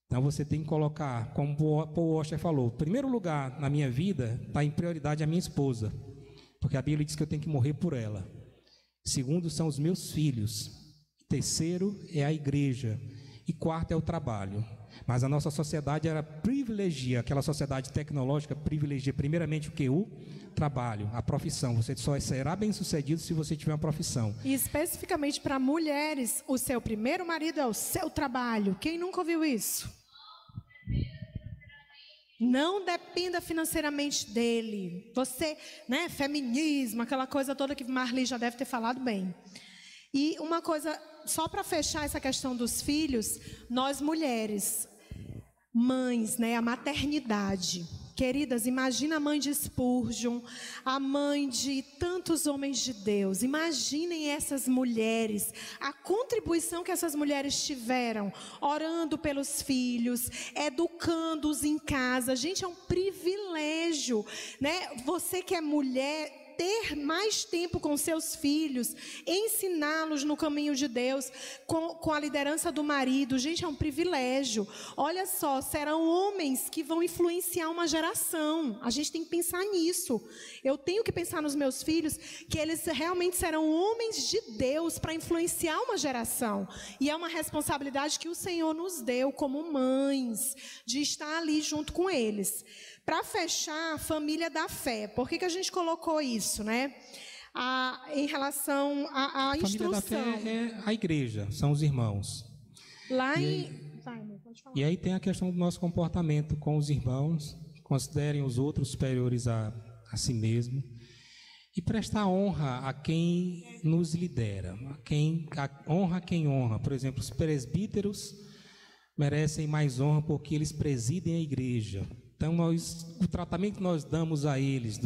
Então você tem que colocar, como Paul Washer falou, em primeiro lugar na minha vida está em prioridade a minha esposa, porque a Bíblia diz que eu tenho que morrer por ela. Segundo são os meus filhos. Terceiro é a igreja. E quarto é o trabalho. Mas a nossa sociedade privilegia, aquela sociedade tecnológica privilegia primeiramente o que? O trabalho, a profissão. Você só será bem-sucedido se você tiver uma profissão. E especificamente para mulheres, o seu primeiro marido é o seu trabalho. Quem nunca ouviu isso? Não dependa financeiramente dele. Você, né, feminismo, aquela coisa toda que Marli já deve ter falado bem. E uma coisa, só para fechar essa questão dos filhos, nós mulheres, mães, né, a maternidade. Queridas, imagina a mãe de Spurgeon, a mãe de tantos homens de Deus. Imaginem essas mulheres, a contribuição que essas mulheres tiveram, orando pelos filhos, educando-os em casa. Gente, é um privilégio, né? Você que é mulher, ter mais tempo com seus filhos, ensiná-los no caminho de Deus, com a liderança do marido. Gente, é um privilégio. Olha só, serão homens que vão influenciar uma geração. A gente tem que pensar nisso. Eu tenho que pensar nos meus filhos, que eles realmente serão homens de Deus para influenciar uma geração. E é uma responsabilidade que o Senhor nos deu como mães, de estar ali junto com eles. Para fechar, a família da fé. Por que a gente colocou isso, né? Em relação à instrução. A família da fé é a igreja, são os irmãos. E aí tem a questão do nosso comportamento com os irmãos. Considerem os outros superiores a si mesmo. E prestar honra a quem nos lidera. Honra a quem honra. Por exemplo, os presbíteros merecem mais honra porque eles presidem a igreja. Então, o tratamento que nós damos a eles,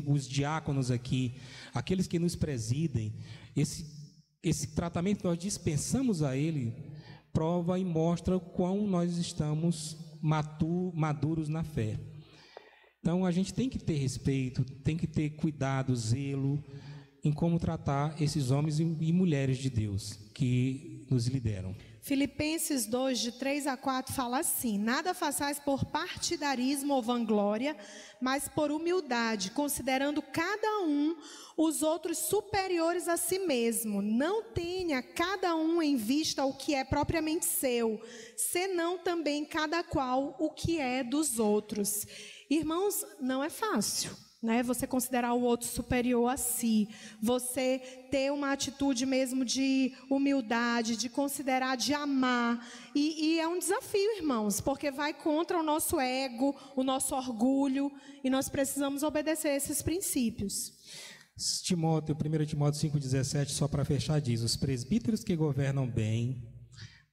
os diáconos aqui, aqueles que nos presidem, esse tratamento que nós dispensamos a ele, prova e mostra o quão nós estamos maduros na fé. Então, a gente tem que ter respeito, tem que ter cuidado, zelo em como tratar esses homens e mulheres de Deus que nos lideram. Filipenses 2, de 3 a 4, fala assim: nada façais por partidarismo ou vanglória, mas por humildade, considerando cada um os outros superiores a si mesmo. Não tenha cada um em vista o que é propriamente seu, senão também cada qual o que é dos outros. Irmãos, não é fácil, né? Você considerar o outro superior a si, você ter uma atitude mesmo de humildade, de considerar, de amar, e é um desafio, irmãos, porque vai contra o nosso ego, o nosso orgulho, e nós precisamos obedecer a esses princípios. 1 Timóteo 5,17, só para fechar, diz: os presbíteros que governam bem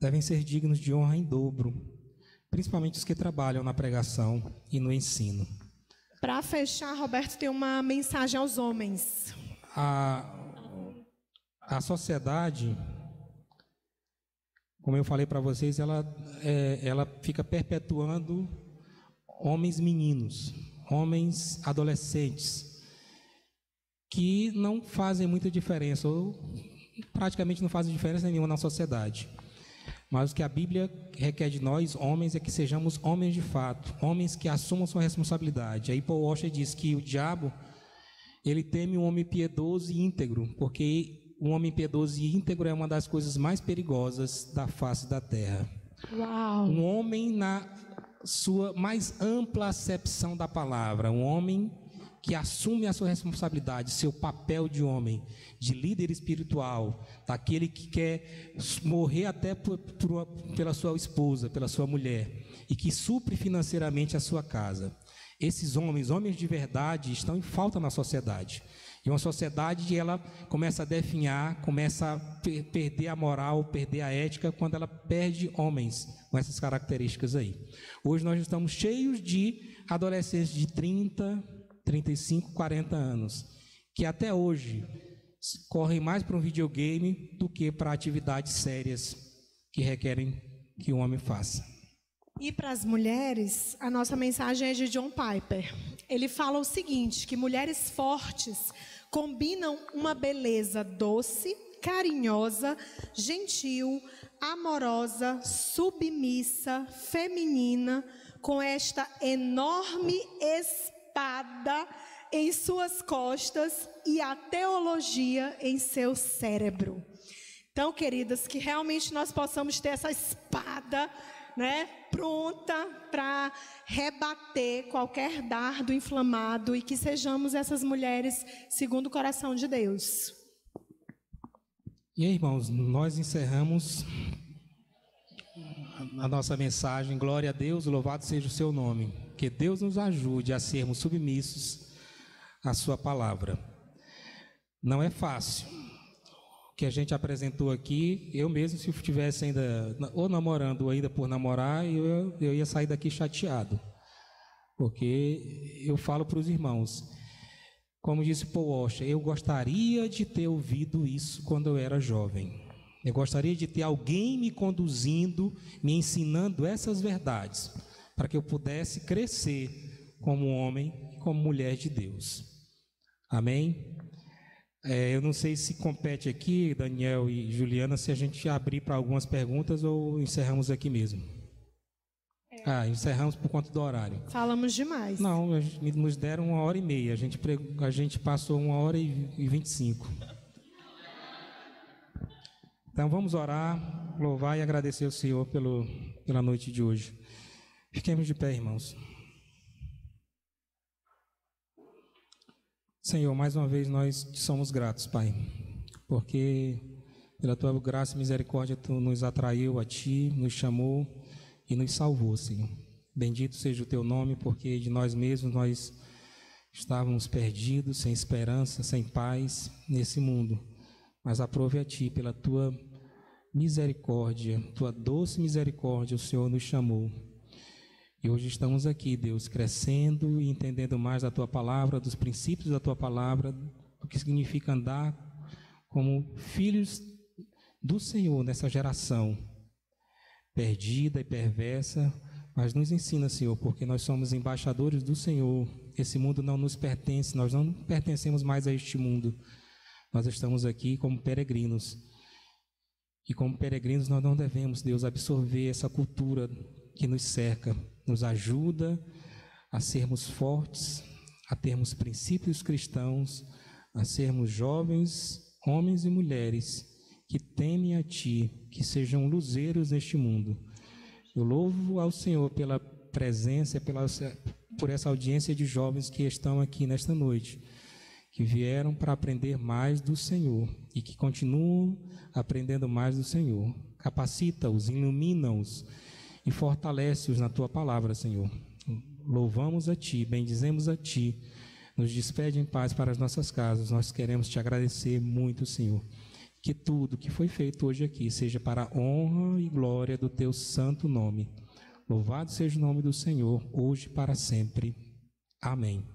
devem ser dignos de honra em dobro, principalmente os que trabalham na pregação e no ensino. Para fechar, Roberto, tem uma mensagem aos homens. A sociedade, como eu falei para vocês, ela fica perpetuando homens meninos, homens adolescentes, que não fazem muita diferença, ou praticamente não fazem diferença nenhuma na sociedade. Mas o que a Bíblia requer de nós, homens, é que sejamos homens de fato, homens que assumam sua responsabilidade. Aí Paul Washer diz que o diabo, ele teme um homem piedoso e íntegro, porque um homem piedoso e íntegro é uma das coisas mais perigosas da face da terra. Uau. Um homem na sua mais ampla acepção da palavra, um homem que assume a sua responsabilidade, seu papel de homem, de líder espiritual, daquele que quer morrer até pela sua esposa, pela sua mulher, e que supre financeiramente a sua casa. Esses homens de verdade, estão em falta na sociedade. E uma sociedade, ela começa a definhar, começa a perder a moral, perder a ética, quando ela perde homens com essas características aí. Hoje nós estamos cheios de adolescentes de 30, 35, 40 anos, que até hoje correm mais para um videogame do que para atividades sérias que requerem que o homem faça. E para as mulheres, a nossa mensagem é de John Piper. Ele fala o seguinte, que mulheres fortes combinam uma beleza doce, carinhosa, gentil, amorosa, submissa, feminina, com esta enorme espada em suas costas e a teologia em seu cérebro. Então, queridas, que realmente nós possamos ter essa espada, né, pronta para rebater qualquer dardo inflamado, e que sejamos essas mulheres segundo o coração de Deus. E aí, irmãos, nós encerramos a nossa mensagem. Glória a Deus, louvado seja o seu nome. Que Deus nos ajude a sermos submissos à sua palavra. Não é fácil. O que a gente apresentou aqui, eu mesmo, se eu estivesse ainda ou namorando ou ainda por namorar, eu ia sair daqui chateado. Porque eu falo para os irmãos, como disse Paul Washer, eu gostaria de ter ouvido isso quando eu era jovem. Eu gostaria de ter alguém me conduzindo, me ensinando essas verdades, para que eu pudesse crescer como homem e como mulher de Deus. Amém? Eu não sei se compete aqui, Daniel e Juliana, se a gente abrir para algumas perguntas ou encerramos aqui mesmo. Encerramos por conta do horário. Falamos demais. Não, nos deram 1h30, a gente passou 1h25. Então vamos orar, louvar e agradecer ao Senhor pela noite de hoje. Fiquemos de pé, irmãos. Senhor, mais uma vez nós te somos gratos, Pai, porque pela Tua graça e misericórdia Tu nos atraiu a Ti, nos chamou e nos salvou, Senhor. Bendito seja o Teu nome, porque de nós mesmos nós estávamos perdidos, sem esperança, sem paz nesse mundo. Mas aprove a Ti, pela Tua misericórdia, Tua doce misericórdia, o Senhor nos chamou. E hoje estamos aqui, Deus, crescendo e entendendo mais da Tua palavra, dos princípios da Tua palavra, do que significa andar como filhos do Senhor nessa geração perdida e perversa. Mas nos ensina, Senhor, porque nós somos embaixadores do Senhor. Esse mundo não nos pertence, nós não pertencemos mais a este mundo. Nós estamos aqui como peregrinos. E como peregrinos nós não devemos, Deus, absorver essa cultura que nos cerca. Nos ajuda a sermos fortes, a termos princípios cristãos, a sermos jovens, homens e mulheres que temem a Ti, que sejam luzeiros neste mundo. Eu louvo ao Senhor pela presença, por essa audiência de jovens que estão aqui nesta noite, que vieram para aprender mais do Senhor e que continuam aprendendo mais do Senhor. Capacita-os, ilumina-os e fortalece-os na Tua palavra, Senhor. Louvamos a Ti, bendizemos a Ti, nos despede em paz para as nossas casas. Nós queremos Te agradecer muito, Senhor. Que tudo que foi feito hoje aqui seja para a honra e glória do Teu santo nome. Louvado seja o nome do Senhor, hoje e para sempre. Amém.